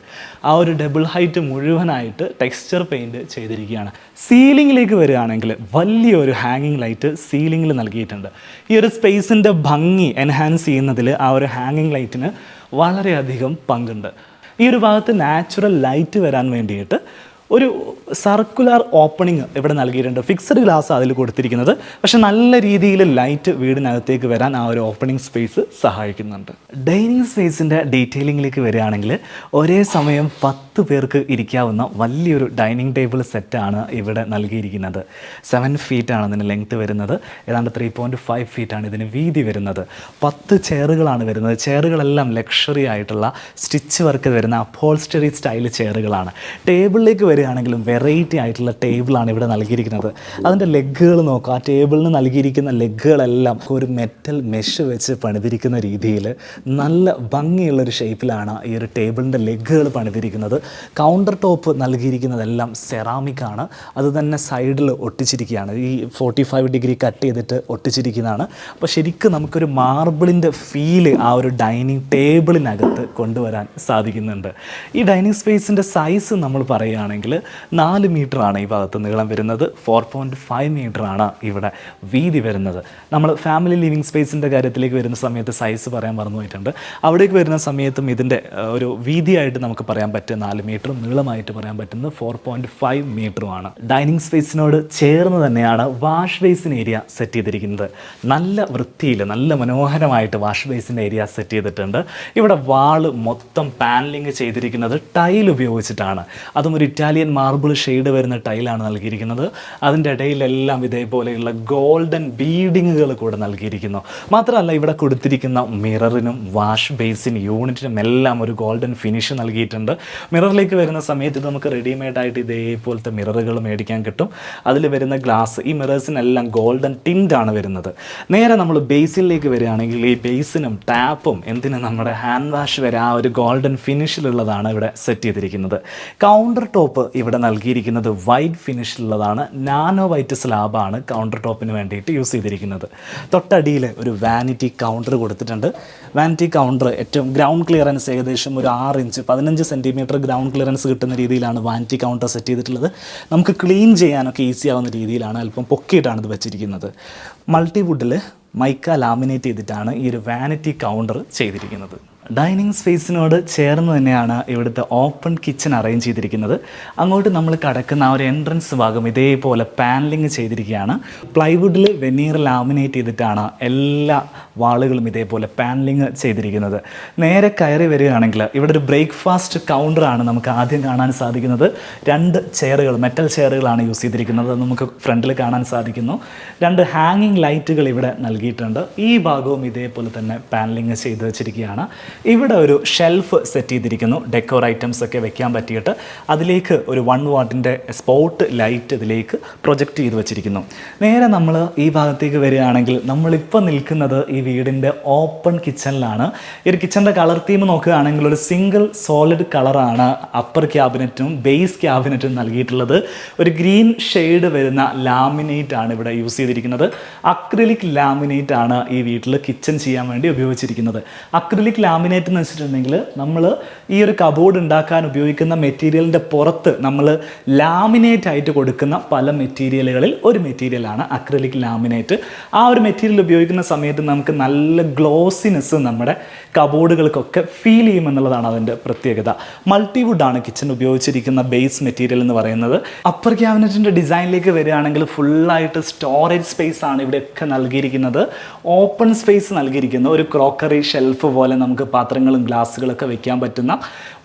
ആ ഒരു ഡബിൾ ഹൈറ്റ് മുഴുവനായിട്ട് ടെക്സ്ചർ പെയിൻറ്റ് ചെയ്തിരിക്കുകയാണ്. സീലിങ്ങിലേക്ക് വരികയാണെങ്കിൽ വലിയൊരു ഹാങ്ങിങ് ലൈറ്റ് സീലിങ്ങിൽ നൽകിയിട്ടുണ്ട്. ഈ ഒരു സ്പേസിൻ്റെ ഭംഗി എൻഹാൻസ് ചെയ്യുന്നതിൽ ആ ഒരു ഹാങ്ങിങ് ലൈറ്റിന് വളരെയധികം പങ്കുണ്ട്. ഈ ഒരു ഭാഗത്ത് നാച്ചുറൽ ലൈറ്റ് വരാൻ വേണ്ടിയിട്ട് ഒരു സർക്കുലർ ഓപ്പണിങ് ഇവിടെ നൽകിയിട്ടുണ്ട്. ഫിക്സഡ് ഗ്ലാസ് അതിൽ കൊടുത്തിരിക്കുന്നത്. പക്ഷെ നല്ല രീതിയിൽ ലൈറ്റ് വീടിനകത്തേക്ക് വരാൻ ആ ഒരു ഓപ്പണിംഗ് സ്പേസ് സഹായിക്കുന്നുണ്ട്. ഡൈനിങ് സ്പേസിൻ്റെ ഡീറ്റെയിലിങ്ങിലേക്ക് വരികയാണെങ്കിൽ ഒരേ സമയം 10 പേർക്ക് ഇരിക്കാവുന്ന വലിയൊരു ഡൈനിങ് ടേബിൾ സെറ്റാണ് ഇവിടെ നൽകിയിരിക്കുന്നത്. 7 ഫീറ്റാണ് ഇതിന് ലെങ്ത്ത് വരുന്നത്. ഏതാണ്ട് 3.5 ഫീറ്റാണ് ഇതിന് വീതി വരുന്നത്. 10 ചെയറുകളാണ് വരുന്നത്. ചെയറുകളെല്ലാം ലക്ഷറി ആയിട്ടുള്ള സ്റ്റിച്ച് വർക്ക് വരുന്ന അപ്പോൾസ്റ്ററി സ്റ്റൈൽ ചെയറുകളാണ്. ടേബിളിലേക്ക് വരികയാണെങ്കിലും വെറൈറ്റി ആയിട്ടുള്ള ടേബിളാണ് ഇവിടെ നൽകിയിരിക്കുന്നത്. അതിൻ്റെ ലെഗുകൾ നോക്കുക. ആ ടേബിളിന് നൽകിയിരിക്കുന്ന ലെഗുകളെല്ലാം ഒരു മെറ്റൽ മെഷ് വെച്ച് പണിതിരിക്കുന്ന രീതിയിൽ നല്ല ഭംഗിയുള്ളൊരു ഷേപ്പിലാണ് ഈ ഒരു ടേബിളിൻ്റെ ലെഗുകൾ പണിതിരിക്കുന്നത്. Counter top നൽകിയിരിക്കുന്നതെല്ലാം സെറാമിക്കാണ്. അത് തന്നെ സൈഡിൽ ഒട്ടിച്ചിരിക്കുകയാണ്. ഈ 45 ഡിഗ്രി കട്ട് ചെയ്തിട്ട് ഒട്ടിച്ചിരിക്കുന്നതാണ്. അപ്പോൾ ശരിക്കും നമുക്കൊരു മാർബിളിൻ്റെ ഫീല് ആ ഒരു ഡൈനിങ് ടേബിളിനകത്ത് കൊണ്ടുവരാൻ സാധിക്കുന്നുണ്ട്. ഈ ഡൈനിങ് സ്പേസിൻ്റെ സൈസ് നമ്മൾ പറയുകയാണെങ്കിൽ വരികയാണെങ്കിൽ 4 മീറ്ററാണ് ഈ ഭാഗത്ത് നീളം വരുന്നത്. 4.5 മീറ്ററാണ് ഇവിടെ വീതി വരുന്നത്. നമ്മൾ ഫാമിലി ലിവിങ് സ്പേസിൻ്റെ കാര്യത്തിലേക്ക് വരുന്ന സമയത്ത് സൈസ് പറയാൻ മറന്നു പോയിട്ടുണ്ട്. അവിടേക്ക് വരുന്ന സമയത്തും ഇതിൻ്റെ ഒരു വീതിയായിട്ട് നമുക്ക് പറയാൻ പറ്റും 4 മീറ്ററും, നീളമായിട്ട് പറയാൻ പറ്റുന്നത് 4.5 മീറ്ററുമാണ്. ഡൈനിങ് സ്പേസിനോട് ചേർന്ന് തന്നെയാണ് വാഷ് ബേസിൻ ഏരിയ സെറ്റ് ചെയ്തിരിക്കുന്നത്. നല്ല വൃത്തിയിൽ നല്ല മനോഹരമായിട്ട് വാഷ് ബേസിൻ്റെ ഏരിയ സെറ്റ് ചെയ്തിട്ടുണ്ട്. ഇവിടെ വാള് മൊത്തം പാനലിങ് ചെയ്തിരിക്കുന്നത് ടൈൽ ഉപയോഗിച്ചിട്ടാണ്. അതും ഒരു ഇറ്റാലിയൻ മാർബിൾ ഷെയ്ഡ് വരുന്ന ടൈലാണ് നൽകിയിരിക്കുന്നത്. അതിൻ്റെ ഇടയിലെല്ലാം ഇതേപോലെയുള്ള ഗോൾഡൻ ബീഡിങ്ങുകൾ കൂടെ നൽകിയിരിക്കുന്നു. മാത്രമല്ല ഇവിടെ കൊടുത്തിരിക്കുന്ന മിററിനും വാഷ് ബേസിൻ യൂണിറ്റിനും എല്ലാം ഒരു ഗോൾഡൻ ഫിനിഷ് നൽകിയിട്ടുണ്ട്. മിററിലേക്ക് വരുന്ന സമയത്ത് ഇത് നമുക്ക് റെഡിമെയ്ഡായിട്ട് ഇതേപോലത്തെ മിററുകൾ മേടിക്കാൻ കിട്ടും. അതിൽ വരുന്ന ഗ്ലാസ്, ഈ മിറേഴ്സിനെല്ലാം ഗോൾഡൻ ടിൻ്റാണ് വരുന്നത്. നേരെ നമ്മൾ ബേസിനിലേക്ക് വരികയാണെങ്കിൽ ഈ ബേസിനും ടാപ്പും എന്തിനും നമ്മുടെ ഹാൻഡ് വാഷ് വരെ ആ ഒരു ഗോൾഡൻ ഫിനിഷിലുള്ളതാണ് ഇവിടെ സെറ്റ് ചെയ്തിരിക്കുന്നത്. കൗണ്ടർ ടോപ്പ് ഇവിടെ നൽകിയിരിക്കുന്നത് വൈറ്റ് ഫിനിഷിലുള്ളതാണ്. നാനോ വൈറ്റ് സ്ലാബാണ് കൗണ്ടർ ടോപ്പിന് വേണ്ടിയിട്ട് യൂസ് ചെയ്തിരിക്കുന്നത്. തൊട്ടടിയിൽ ഒരു വാനിറ്റി കൗണ്ടർ കൊടുത്തിട്ടുണ്ട്. വാനിറ്റി കൗണ്ടർ ഏറ്റവും ഗ്രൗണ്ട് ക്ലിയറൻസ് ഏകദേശം ഒരു 6 ഇഞ്ച് 15 സെൻറ്റിമീറ്റർ ഗ്രൗണ്ട് ക്ലിയറൻസ് കിട്ടുന്ന രീതിയിലാണ് വാനിറ്റി കൗണ്ടർ സെറ്റ് ചെയ്തിട്ടുള്ളത്. നമുക്ക് ക്ലീൻ ചെയ്യാനൊക്കെ ഈസി ആവുന്ന രീതിയിലാണ് അല്പം പൊക്കിയിട്ടാണ് ഇത് വെച്ചിരിക്കുന്നത്. മൾട്ടിവുഡിൽ മൈക്ക ലാമിനേറ്റ് ചെയ്തിട്ടാണ് ഈ ഒരു വാനിറ്റി കൗണ്ടർ ചെയ്തിരിക്കുന്നത്. ഡൈനിങ് സ്പേസിനോട് ചേർന്ന് തന്നെയാണ് ഇവിടുത്തെ ഓപ്പൺ കിച്ചൺ അറേഞ്ച് ചെയ്തിരിക്കുന്നത്. അങ്ങോട്ട് നമ്മൾ കടക്കുന്ന ആ ഒരു എൻട്രൻസ് ഭാഗം ഇതേപോലെ പാനലിങ് ചെയ്തിരിക്കുകയാണ്. പ്ലൈവുഡിൽ വെനീർ ലാമിനേറ്റ് ചെയ്തിട്ടാണ് എല്ലാ വാളുകളും ഇതേപോലെ പാനലിങ് ചെയ്തിരിക്കുന്നത്. നേരെ കയറി വരികയാണെങ്കിൽ ഇവിടെ ഒരു ബ്രേക്ക്ഫാസ്റ്റ് കൗണ്ടറാണ് നമുക്ക് ആദ്യം കാണാൻ സാധിക്കുന്നത്. 2 ചെയറുകൾ, മെറ്റൽ ചെയറുകളാണ് യൂസ് ചെയ്തിരിക്കുന്നത്. അത് നമുക്ക് ഫ്രണ്ടിൽ കാണാൻ സാധിക്കുന്നു. 2 ഹാങ്ങിങ് ലൈറ്റുകൾ ഇവിടെ നൽകിയിട്ടുണ്ട്. ഈ ഭാഗവും ഇതേപോലെ തന്നെ പാനലിങ് ചെയ്ത് വെച്ചിരിക്കുകയാണ്. ഇവിടെ ഒരു ഷെൽഫ് സെറ്റ് ചെയ്തിരിക്കുന്നു, ഡെക്കോർ ഐറ്റംസ് ഒക്കെ വെക്കാൻ പറ്റിയിട്ട്. അതിലേക്ക് ഒരു 1 വാട്ടിൻ്റെ സ്പോട്ട് ലൈറ്റ് ഇതിലേക്ക് പ്രൊജക്റ്റ് ചെയ്ത് വെച്ചിരിക്കുന്നു. നേരെ നമ്മൾ ഈ ഭാഗത്തേക്ക് വരികയാണെങ്കിൽ നമ്മളിപ്പോൾ നിൽക്കുന്നത് ഈ വീടിൻ്റെ ഓപ്പൺ കിച്ചണിലാണ്. ഈ ഒരു കിച്ചണിൻ്റെ കളർ തീം നോക്കുകയാണെങ്കിൽ ഒരു സിംഗിൾ സോളിഡ് കളറാണ് അപ്പർ ക്യാബിനറ്റും ബേസ് ക്യാബിനറ്റും നൽകിയിട്ടുള്ളത്. ഒരു ഗ്രീൻ ഷെയ്ഡ് വരുന്ന ലാമിനേറ്റ് ആണ് ഇവിടെ യൂസ് ചെയ്തിരിക്കുന്നത്. അക്രിലിക് ലാമിനേറ്റ് ആണ് ഈ വീട്ടിൽ കിച്ചൺ ചെയ്യാൻ വേണ്ടി ഉപയോഗിച്ചിരിക്കുന്നത്. അക്രിലിക് ലാമിനേറ്റ് എന്ന് വെച്ചിട്ടുണ്ടെങ്കിൽ നമ്മൾ ഈ ഒരു കബോർഡ് ഉണ്ടാക്കാൻ ഉപയോഗിക്കുന്ന മെറ്റീരിയലിൻ്റെ പുറത്ത് നമ്മൾ ലാമിനേറ്റ് ആയിട്ട് കൊടുക്കുന്ന പല മെറ്റീരിയലുകളിൽ ഒരു മെറ്റീരിയലാണ് അക്രിലിക് ലാമിനേറ്റ്. ആ ഒരു മെറ്റീരിയൽ ഉപയോഗിക്കുന്ന സമയത്ത് നമുക്ക് നല്ല ഗ്ലോസിനെസ് നമ്മുടെ കബോർഡുകൾക്കൊക്കെ ഫീൽ ചെയ്യുമെന്നുള്ളതാണ് അതിൻ്റെ പ്രത്യേകത. മൾട്ടിവുഡാണ് കിച്ചൺ ഉപയോഗിച്ചിരിക്കുന്ന ബേസ് മെറ്റീരിയൽ എന്ന് പറയുന്നത്. അപ്പർ ക്യാബിനറ്റിൻ്റെ ഡിസൈനിലേക്ക് വരികയാണെങ്കിൽ ഫുള്ളായിട്ട് സ്റ്റോറേജ് സ്പേസ് ആണ് ഇവിടെയൊക്കെ നൽകിയിരിക്കുന്നത്. ഓപ്പൺ സ്പേസ് നൽകിയിരിക്കുന്നു. ഒരു ക്രോക്കറി ഷെൽഫ് പോലെ നമുക്ക് പാത്രങ്ങളും ഗ്ലാസ്സുകളൊക്കെ വെക്കാൻ പറ്റുന്ന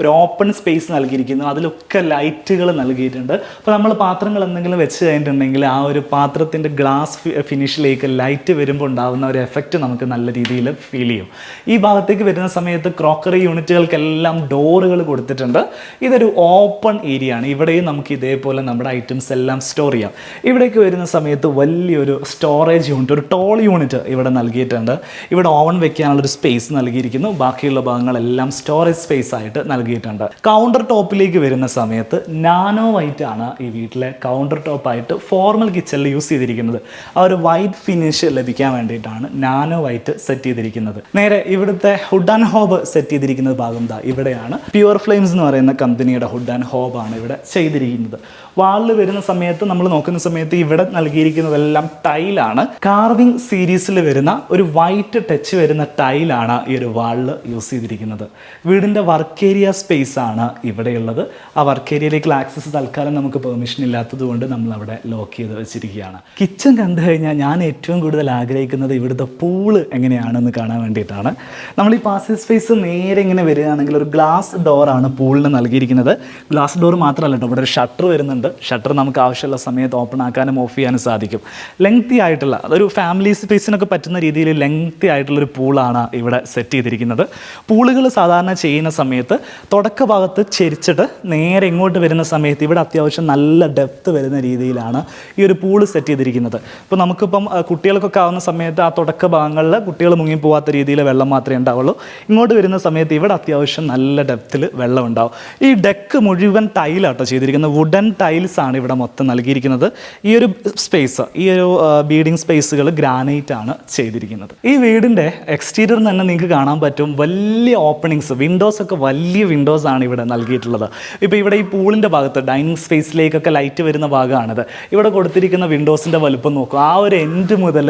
ഒരു ഓപ്പൺ സ്പേസ് നൽകിയിരിക്കുന്നു. അതിലൊക്കെ ലൈറ്റുകൾ നൽകിയിട്ടുണ്ട്. അപ്പോൾ നമ്മൾ പാത്രങ്ങൾ എന്തെങ്കിലും വെച്ച് കഴിഞ്ഞിട്ടുണ്ടെങ്കിൽ ആ ഒരു പാത്രത്തിൻ്റെ ഗ്ലാസ് ഫിനിഷിലേക്ക് ലൈറ്റ് വരുമ്പോൾ ഉണ്ടാകുന്ന ഒരു എഫക്റ്റ് നമുക്ക് നല്ല രീതിയിൽ ഫീൽ ചെയ്യും. ഈ ഭാഗത്തേക്ക് വരുന്ന സമയത്ത് ക്രോക്കറി യൂണിറ്റുകൾക്കെല്ലാം ഡോറുകൾ കൊടുത്തിട്ടുണ്ട്. ഇതൊരു ഓപ്പൺ ഏരിയ ആണ്. ഇവിടെയും നമുക്ക് ഇതേപോലെ നമ്മുടെ ഐറ്റംസ് എല്ലാം സ്റ്റോർ ചെയ്യാം. ഇവിടേക്ക് വരുന്ന സമയത്ത് വലിയൊരു സ്റ്റോറേജ് യൂണിറ്റ്, ഒരു ടോൾ യൂണിറ്റ് ഇവിടെ നൽകിയിട്ടുണ്ട്. ഇവിടെ ഓവൻ വെക്കാനുള്ളൊരു സ്പേസ് നൽകിയിരിക്കുന്നു. ബാക്കിയുള്ള ഭാഗങ്ങളെല്ലാം സ്റ്റോറേജ് സ്പേസ് ആയിട്ട് നൽകിയിട്ടുണ്ട്. കൗണ്ടർ ടോപ്പിലേക്ക് വരുന്ന സമയത്ത് നാനോ വൈറ്റ് ആണ് ഈ വീട്ടിലെ കൗണ്ടർ ടോപ്പായിട്ട് ഫോർമൽ കിച്ചണിൽ യൂസ് ചെയ്തിരിക്കുന്നത്. ആ ഒരു വൈറ്റ് ഫിനിഷ് ലഭിക്കാൻ വേണ്ടിയിട്ടാണ് നാനോ വൈറ്റ് സെറ്റ് ചെയ്തിരിക്കുന്നത്. നേരെ ഇവിടുത്തെ ഹുഡ് ആൻഡ് ഹോബ് സെറ്റ് ചെയ്തിരിക്കുന്ന ഭാഗം ഇവിടെയാണ്. പ്യുവർ ഫ്ലെയിംസ് എന്ന് പറയുന്ന കമ്പനിയുടെ ഹുഡ് ആൻഡ് ഹോബ് ആണ് ഇവിടെ ചെയ്തിരിക്കുന്നത്. വാളിൽ വരുന്ന സമയത്ത് നമ്മൾ നോക്കുന്ന സമയത്ത് ഇവിടെ നൽകിയിരിക്കുന്നതെല്ലാം ടൈലാണ്. കാർവിംഗ് സീരീസിൽ വരുന്ന ഒരു വൈറ്റ് ടച്ച് വരുന്ന ടൈലാണ് ഈ ഒരു വാളിൽ യൂസ് ചെയ്തിരിക്കുന്നത്. വീടിൻ്റെ വർക്ക് ഏരിയ സ്പേസ് ആണ് ഇവിടെയുള്ളത്. ആ വർക്ക് ഏരിയയിലേക്കുള്ള ആക്സസ് തൽക്കാലം നമുക്ക് പെർമിഷൻ ഇല്ലാത്തത് കൊണ്ട് നമ്മൾ അവിടെ ലോക്ക് ചെയ്ത് വെച്ചിരിക്കുകയാണ്. കിച്ചൺ കണ്ടു കഴിഞ്ഞാൽ ഞാൻ ഏറ്റവും കൂടുതൽ ആഗ്രഹിക്കുന്നത് ഇവിടുത്തെ പൂള് എങ്ങനെയാണെന്ന് കാണാൻ വേണ്ടിയിട്ടാണ്. നമ്മൾ ഈ പാസേജ് സ്പേസ് നേരെ ഇങ്ങനെ വരികയാണെങ്കിൽ ഒരു ഗ്ലാസ് ഡോറാണ് പൂളിന് നൽകിയിരിക്കുന്നത്. ഗ്ലാസ് ഡോർ മാത്രമല്ല കേട്ടോ, ഇവിടെ ഒരു ഷട്ടർ വരുന്നുണ്ട്. ഷട്ടർ നമുക്ക് ആവശ്യമുള്ള സമയത്ത് ഓപ്പൺ ആക്കാനും ഓഫ് ചെയ്യാനും സാധിക്കും. ലെങ്തി ആയിട്ടുള്ള അതൊരു ഫാമിലി സ്പേസിനൊക്കെ പറ്റുന്ന രീതിയിൽ ലെങ്തി ആയിട്ടുള്ളൊരു പൂളാണ് ഇവിടെ സെറ്റ് ചെയ്തിരിക്കുന്നത്. പൂളുകൾ സാധാരണ ചെയ്യുന്ന സമയത്ത് തുടക്ക ഭാഗത്ത് ചെരിച്ചിട്ട് നേരെ ഇങ്ങോട്ട് വരുന്ന സമയത്ത് ഇവിടെ അത്യാവശ്യം നല്ല ഡെപ്ത് വരുന്ന രീതിയിലാണ് ഈ ഒരു പൂള് സെറ്റ് ചെയ്തിരിക്കുന്നത്. ഇപ്പോൾ നമുക്കിപ്പം കുട്ടികൾക്കൊക്കെ ആവുന്ന സമയത്ത് ആ തുടക്ക ഭാഗങ്ങളിൽ കുട്ടികൾ മുങ്ങി പോകാത്ത രീതിയിൽ വെള്ളം മാത്രമേ ഉണ്ടാവുള്ളൂ. ഇങ്ങോട്ട് വരുന്ന സമയത്ത് ഇവിടെ അത്യാവശ്യം നല്ല ഡെപ്തിൽ വെള്ളം ഉണ്ടാവും. ഈ ഡെക്ക് മുഴുവൻ ടൈലാട്ടോ ചെയ്തിരിക്കുന്നത്. വുഡൻ ടൈൽസ് ആണ് ഇവിടെ മൊത്തം നൽകിയിരിക്കുന്നത്. ഈ ഒരു സ്പേസ്, ഈ ഒരു ബീഡിങ് സ്പേസുകൾ ഗ്രാനൈറ്റ് ആണ് ചെയ്തിരിക്കുന്നത്. ഈ വീടിൻ്റെ എക്സ്റ്റീരിയർ തന്നെ നിങ്ങൾക്ക് കാണാൻ പറ്റും വലിയ ഓപ്പണിങ്സ്, വിൻഡോസൊക്കെ വലിയ വിൻഡോസാണ് ഇവിടെ നൽകിയിട്ടുള്ളത്. ഇപ്പോൾ ഇവിടെ ഈ പൂളിൻ്റെ ഭാഗത്ത് ഡൈനിങ് സ്പേസിലേക്കൊക്കെ ലൈറ്റ് വരുന്ന ഭാഗമാണിത്. ഇവിടെ കൊടുത്തിരിക്കുന്ന വിൻഡോസിൻ്റെ വലുപ്പം നോക്കും, ആ ഒരു എൻഡ് മുതൽ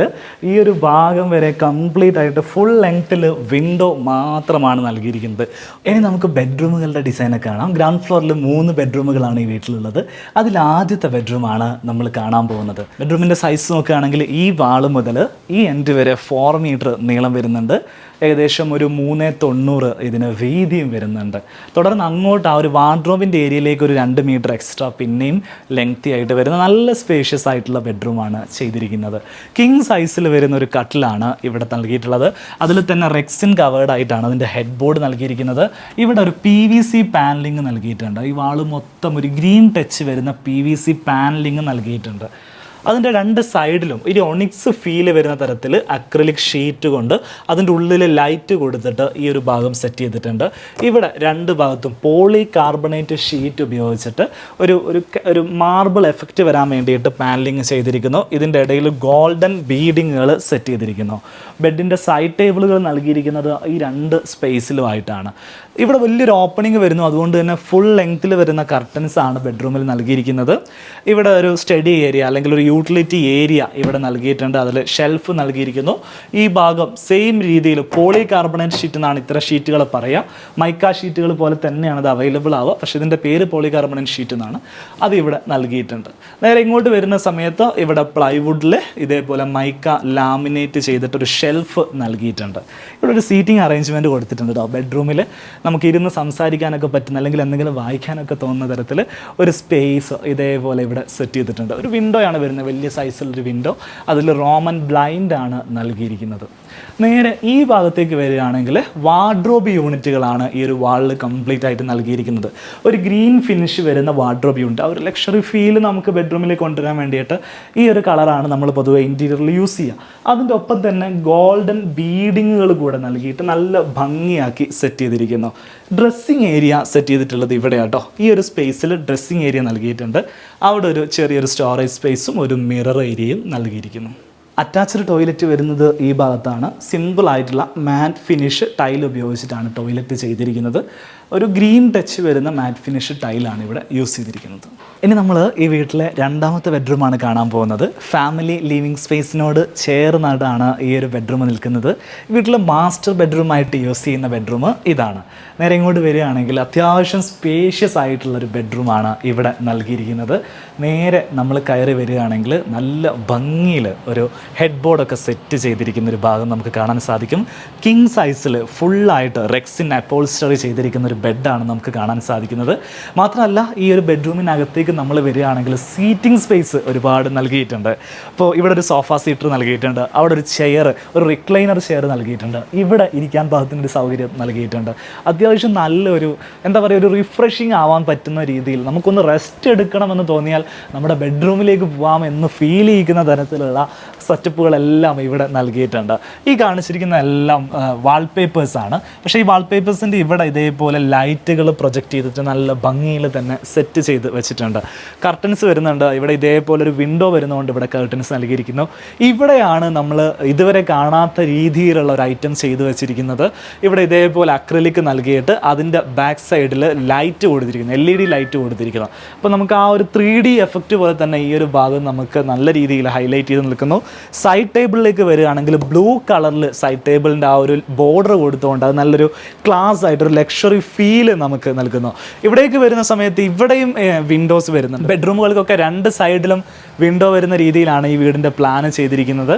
ഈ ഒരു ഭാഗം വരെ കംപ്ലീറ്റ് ആയിട്ട് ഫുൾ ലെങ്ത്തിൽ വിൻഡോ മാത്രമാണ് നൽകിയിരിക്കുന്നത്. ഇനി നമുക്ക് ബെഡ്റൂമുകളുടെ ഡിസൈനൊക്കെ കാണാം. ഗ്രൗണ്ട് ഫ്ലോറിൽ 3 ബെഡ്റൂമുകളാണ് ഈ വീട്ടിലുള്ളത്. അതിൽ ആദ്യത്തെ ബെഡ്റൂമാണ് നമ്മൾ കാണാൻ പോകുന്നത്. ബെഡ്റൂമിൻ്റെ സൈസ് നോക്കുകയാണെങ്കിൽ ഈ വാള് മുതൽ ഈ എൻഡ് വരെ 4 മീറ്റർ നീളം വരുന്നുണ്ട്. ഏകദേശം ഒരു 390 ഇതിന് വീതിയും വരുന്നുണ്ട്. തുടർന്ന് അങ്ങോട്ട് ആ ഒരു വാർഡ്രോബിൻ്റെ ഏരിയയിലേക്ക് ഒരു 2 മീറ്റർ എക്സ്ട്രാ പിന്നെയും ലെങ്തി ആയിട്ട് വരുന്ന നല്ല സ്പേഷ്യസ് ആയിട്ടുള്ള ബെഡ്റൂമാണ് ചെയ്തിരിക്കുന്നത്. കിങ് സൈസിൽ വരുന്ന ഒരു കട്ടിലാണ് ഇവിടെ നൽകിയിട്ടുള്ളത്. അതിൽ തന്നെ റെക്സിൻ കവേർഡ് ആയിട്ടാണ് അതിൻ്റെ ഹെഡ് ബോർഡ് നൽകിയിരിക്കുന്നത്. ഇവിടെ ഒരു PVC പാനലിങ് നൽകിയിട്ടുണ്ട്. ഈ വാള് മൊത്തം ഒരു ഗ്രീൻ ടച്ച് വരുന്ന PVC പാനലിങ് നൽകിയിട്ടുണ്ട്. അതിൻ്റെ 2 സൈഡിലും ഒരു ഒണിക്സ് ഫീൽ വരുന്ന തരത്തിൽ അക്രിലിക് ഷീറ്റ് കൊണ്ട് അതിൻ്റെ ഉള്ളിൽ ലൈറ്റ് കൊടുത്തിട്ട് ഈ ഒരു ഭാഗം സെറ്റ് ചെയ്തിട്ടുണ്ട്. ഇവിടെ 2 ഭാഗത്തും പോളി കാർബണേറ്റ് ഷീറ്റ് ഉപയോഗിച്ചിട്ട് ഒരു മാർബിൾ എഫക്റ്റ് വരാൻ വേണ്ടിയിട്ട് പാനലിങ് ചെയ്തിരിക്കുന്നു. ഇതിൻ്റെ ഇടയിൽ ഗോൾഡൻ ബീഡിങ്ങുകൾ സെറ്റ് ചെയ്തിരിക്കുന്നു. ബെഡിൻ്റെ സൈഡ് ടേബിളുകൾ നൽകിയിരിക്കുന്നത് ഈ 2 സ്പേസിലുമായിട്ടാണ്. ഇവിടെ വലിയൊരു ഓപ്പണിംഗ് വരുന്നു, അതുകൊണ്ട് തന്നെ ഫുൾ ലെങ്ത്തിൽ വരുന്ന കർട്ടൻസ് ആണ് ബെഡ്റൂമിൽ നൽകിയിരിക്കുന്നത്. ഇവിടെ ഒരു സ്റ്റഡി ഏരിയ അല്ലെങ്കിൽ ഒരു യൂട്ടിലിറ്റി ഏരിയ ഇവിടെ നൽകിയിട്ടുണ്ട്. അതിൽ ഷെൽഫ് നൽകിയിരിക്കുന്നു. ഈ ഭാഗം സെയിം രീതിയിൽ പോളി കാർബണേറ്റ് ഷീറ്റ് എന്നാണ് ഇത്തരം ഷീറ്റുകൾ പറയുക. മൈക്ക ഷീറ്റുകൾ പോലെ തന്നെയാണ് അത് അവൈലബിൾ ആവുക, പക്ഷേ ഇതിൻ്റെ പേര് പോളി കാർബണേറ്റ് ഷീറ്റ് എന്നാണ്. അത് ഇവിടെ നൽകിയിട്ടുണ്ട്. നേരെ ഇങ്ങോട്ട് വരുന്ന സമയത്ത് ഇവിടെ പ്ലൈവുഡിൽ ഇതേപോലെ മൈക്ക ലാമിനേറ്റ് ചെയ്തിട്ടൊരു ഷെൽഫ് നൽകിയിട്ടുണ്ട്. ഇവിടെ ഒരു സീറ്റിംഗ് അറേഞ്ച്മെൻറ്റ് കൊടുത്തിട്ടുണ്ട് കേട്ടോ. ബെഡ്റൂമിൽ നമുക്ക് ഇരുന്ന് സംസാരിക്കാനൊക്കെ പറ്റുന്ന അല്ലെങ്കിൽ എന്തെങ്കിലും വായിക്കാനൊക്കെ തോന്നുന്ന തരത്തിൽ ഒരു സ്പേസ് ഇതേപോലെ ഇവിടെ സെറ്റ് ചെയ്തിട്ടുണ്ട്. ഒരു വിൻഡോയാണ് വരുന്നത്, വലിയ സൈസിലൊരു വിൻഡോ. അതിൽ റോമൻ ബ്ലൈൻഡ് ആണ് നൽകിയിരിക്കുന്നത്. നേരെ ഈ ഭാഗത്തേക്ക് വരികയാണെങ്കിൽ വാർഡ്രോബ് യൂണിറ്റുകളാണ് ഈ ഒരു വാളിൽ കംപ്ലീറ്റ് ആയിട്ട് നൽകിയിരിക്കുന്നത്. ഒരു ഗ്രീൻ ഫിനിഷ് വരുന്ന വാർഡ്രോബ് യൂണിറ്റ്, ആ ഒരു ലക്ഷറി ഫീൽ നമുക്ക് ബെഡ്റൂമിലേക്ക് കൊണ്ടുവരാൻ വേണ്ടിയിട്ട് ഈ ഒരു കളറാണ് നമ്മൾ പൊതുവെ ഇൻറ്റീരിയറിൽ യൂസ് ചെയ്യുക. അതിൻ്റെ ഒപ്പം തന്നെ ഗോൾഡൻ ബീഡിങ്ങുകൾ കൂടെ നൽകിയിട്ട് നല്ല ഭംഗിയാക്കി സെറ്റ് ചെയ്തിരിക്കുന്നു. ഡ്രസ്സിങ് ഏരിയ സെറ്റ് ചെയ്തിട്ടുള്ളത് ഇവിടെ കേട്ടോ. ഈ ഒരു സ്പേസിൽ ഡ്രസ്സിങ് ഏരിയ നൽകിയിട്ടുണ്ട്. അവിടെ ഒരു ചെറിയൊരു സ്റ്റോറേജ് സ്പേസും ഒരു മിറർ ഏരിയയും നൽകിയിരിക്കുന്നു. അറ്റാച്ച്ഡ് ടോയ്ലറ്റ് വരുന്നത് ഈ ഭാഗത്താണ്. സിമ്പിളായിട്ടുള്ള മാറ്റ് ഫിനിഷ് ടൈൽ ഉപയോഗിച്ചിട്ടാണ് ടോയ്ലറ്റ് ചെയ്തിരിക്കുന്നത്. ഒരു ഗ്രീൻ ടച്ച് വരുന്ന മാറ്റ് ഫിനിഷ് ടൈലാണ് ഇവിടെ യൂസ് ചെയ്തിരിക്കുന്നത്. ഇനി നമ്മൾ ഈ വീട്ടിലെ 2ാമത്തെ ബെഡ്റൂമാണ് കാണാൻ പോകുന്നത്. ഫാമിലി ലിവിങ് സ്പേസിനോട് ചേർന്നാണ് ഈ ഒരു ബെഡ്റൂം നിൽക്കുന്നത്. വീട്ടിലെ മാസ്റ്റർ ബെഡ്റൂമായിട്ട് യൂസ് ചെയ്യുന്ന ബെഡ്റൂം ഇതാണ്. നേരെ ഇങ്ങോട്ട് വരികയാണെങ്കിൽ അത്യാവശ്യം സ്പേഷ്യസ് ആയിട്ടുള്ളൊരു ബെഡ്റൂമാണ് ഇവിടെ നൽകിയിരിക്കുന്നത്. നേരെ നമ്മൾ കയറി വരികയാണെങ്കിൽ നല്ല ഭംഗിയിൽ ഒരു ഹെഡ് ബോർഡൊക്കെ സെറ്റ് ചെയ്തിരിക്കുന്ന ഒരു ഭാഗം നമുക്ക് കാണാൻ സാധിക്കും. കിങ് സൈസിൽ ഫുള്ളായിട്ട് റെക്സിൻ അപ്പോൾസ്റ്ററി ചെയ്തിരിക്കുന്ന ഒരു ബെഡാണ് നമുക്ക് കാണാൻ സാധിക്കുന്നത്. മാത്രമല്ല ഈ ഒരു ബെഡ്റൂമിനകത്തേക്ക് നമ്മൾ വരികയാണെങ്കിൽ സീറ്റിംഗ് സ്പേസ് ഒരുപാട് നൽകിയിട്ടുണ്ട്. അപ്പോൾ ഇവിടെ ഒരു സോഫ സീറ്റർ നൽകിയിട്ടുണ്ട്. അവിടെ ഒരു ചെയർ, ഒരു റിക്ലൈനർ ചെയർ നൽകിയിട്ടുണ്ട്. ഇവിടെ ഇരിക്കാൻ പാകത്തിനൊരു സൗകര്യം നൽകിയിട്ടുണ്ട്. അത്യാവശ്യം നല്ലൊരു എന്താ പറയുക, ഒരു റിഫ്രഷിങ് ആവാൻ പറ്റുന്ന രീതിയിൽ നമുക്കൊന്ന് റെസ്റ്റ് എടുക്കണമെന്ന് തോന്നിയാൽ നമ്മുടെ ബെഡ്റൂമിലേക്ക് പോകാമെന്ന് ഫീൽ ചെയ്യിക്കുന്ന തരത്തിലുള്ള സെറ്റപ്പുകളെല്ലാം ഇവിടെ നൽകിയിട്ടുണ്ട്. ഈ കാണിച്ചിരിക്കുന്ന എല്ലാം വാൾപേപ്പേഴ്സാണ്. പക്ഷേ ഈ വാൾപേപ്പേഴ്സിൻ്റെ ഇവിടെ ഇതേപോലെ ലൈറ്റുകൾ പ്രൊജക്റ്റ് ചെയ്തിട്ട് നല്ല ഭംഗിയിൽ തന്നെ സെറ്റ് ചെയ്ത് വെച്ചിട്ടുണ്ട്. കർട്ടൻസ് വരുന്നുണ്ട്. ഇവിടെ ഇതേപോലെ ഒരു വിൻഡോ വരുന്നതുകൊണ്ട് ഇവിടെ കർട്ടൻസ് നൽകിയിരിക്കുന്നു. ഇവിടെയാണ് നമ്മൾ ഇതുവരെ കാണാത്ത രീതിയിലുള്ള ഒരു ഐറ്റം ചെയ്തു വെച്ചിരിക്കുന്നത്. ഇവിടെ ഇതേപോലെ അക്രിലിക് നൽകിയിട്ട് അതിൻ്റെ ബാക്ക് സൈഡിൽ ലൈറ്റ് കൊടുത്തിരിക്കുന്നു, LED ലൈറ്റ് കൊടുത്തിരിക്കുന്നു. അപ്പോൾ നമുക്ക് ആ ഒരു 3D എഫക്റ്റ് പോലെ തന്നെ ഈ ഒരു ഭാഗം നമുക്ക് നല്ല രീതിയിൽ ഹൈലൈറ്റ് ചെയ്ത് നിൽക്കുന്നു. സൈഡ് ടേബിളിലേക്ക് വരികയാണെങ്കിൽ ബ്ലൂ കളറിൽ സൈഡ് ടേബിളിൻ്റെ ആ ഒരു ബോർഡർ കൊടുത്തുകൊണ്ട് അത് നല്ലൊരു ക്ലാസ് ആയിട്ടൊരു ലക്ഷറി ഫീല് നമുക്ക് നൽകുന്നു. ഇവിടേക്ക് വരുന്ന സമയത്ത് ഇവിടെയും വിൻഡോസ് വരുന്നുണ്ട്. ബെഡ്റൂമുകൾക്കൊക്കെ 2 സൈഡിലും വിൻഡോ വരുന്ന രീതിയിലാണ് ഈ വീടിൻ്റെ പ്ലാൻ ചെയ്തിരിക്കുന്നത്.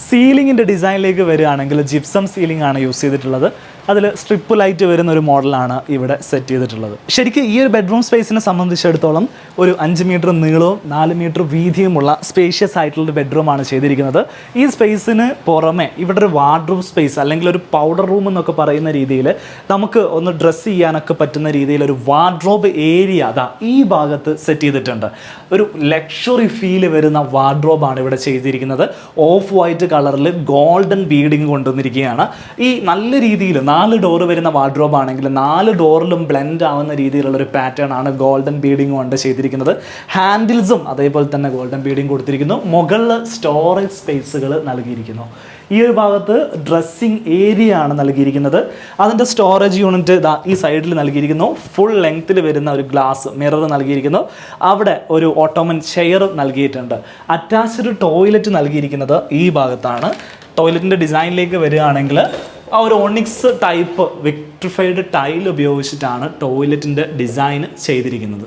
സീലിങ്ങിൻ്റെ ഡിസൈനിലേക്ക് വരികയാണെങ്കിൽ ജിപ്സം സീലിംഗ് ആണ് യൂസ് ചെയ്തിട്ടുള്ളത്. അതിൽ സ്ട്രിപ്പ് ലൈറ്റ് വരുന്ന ഒരു മോഡലാണ് ഇവിടെ സെറ്റ് ചെയ്തിട്ടുള്ളത്. ശരിക്കും ഈ ഒരു ബെഡ്റൂം സ്പേസിനെ സംബന്ധിച്ചിടത്തോളം ഒരു 5 മീറ്റർ നീളവും 4 മീറ്റർ വീതിയുമുള്ള സ്പേഷ്യസ് ആയിട്ടുള്ളൊരു ബെഡ്റൂമാണ് ചെയ്തിരിക്കുന്നത്. ഈ സ്പേസിന് പുറമെ ഇവിടെ ഒരു വാർഡ്രോബ് സ്പേസ് അല്ലെങ്കിൽ ഒരു പൗഡർ റൂം എന്നൊക്കെ പറയുന്ന രീതിയിൽ നമുക്ക് ഒന്ന് ഡ്രസ്സ് ചെയ്യാനൊക്കെ പറ്റുന്ന രീതിയിൽ ഒരു വാർഡ്രോബ് ഏരിയ അതാ ഈ ഭാഗത്ത് സെറ്റ് ചെയ്തിട്ടുണ്ട്. ഒരു ലക്ഷറി ഫീൽ വരുന്ന വാർഡ്രോബാണ് ഇവിടെ ചെയ്തിരിക്കുന്നത്. ഓഫ് വൈറ്റ് കളറിൽ ഗോൾഡൻ ബീഡിങ് കൊണ്ടുവന്നിരിക്കുകയാണ്. ഈ നല്ല രീതിയിൽ 4 ഡോറ് വരുന്ന വാർഡ്രോബ് ആണെങ്കിൽ 4 ഡോറിലും ബ്ലെൻഡ് ആവുന്ന രീതിയിലുള്ളൊരു പാറ്റേൺ ആണ് ഗോൾഡൻ ബീഡിങ് കൊണ്ട് ചെയ്തിരിക്കുന്നത്. ഹാൻഡിൽസും അതേപോലെ തന്നെ ഗോൾഡൻ ബീഡിങ് കൊടുത്തിരിക്കുന്നു. മുകളിൽ സ്റ്റോറേജ് സ്പേസുകൾ നൽകിയിരിക്കുന്നു. ഈ ഒരു ഭാഗത്ത് ഡ്രസ്സിങ് ഏരിയ ആണ് നൽകിയിരിക്കുന്നത്. അതിൻ്റെ സ്റ്റോറേജ് യൂണിറ്റ് ഈ സൈഡിൽ നൽകിയിരിക്കുന്നു. ഫുൾ ലെങ്ത്തിൽ വരുന്ന ഒരു ഗ്ലാസ് മിറർ നൽകിയിരിക്കുന്നു. അവിടെ ഒരു ഓട്ടോമൻ ചെയർ നൽകിയിട്ടുണ്ട്. അറ്റാച്ച്ഡ് ടോയ്ലറ്റ് നൽകിയിരിക്കുന്നത് ഈ ഭാഗത്താണ്. ടോയ്ലറ്റിൻ്റെ ഡിസൈനിലേക്ക് വരികയാണെങ്കിൽ ആ ഒരു ഓണിക്സ് ടൈപ്പ് വിക്ട്രിഫൈഡ് ടൈൽ ഉപയോഗിച്ചിട്ടാണ് ടോയ്ലറ്റിൻ്റെ ഡിസൈൻ ചെയ്തിരിക്കുന്നത്.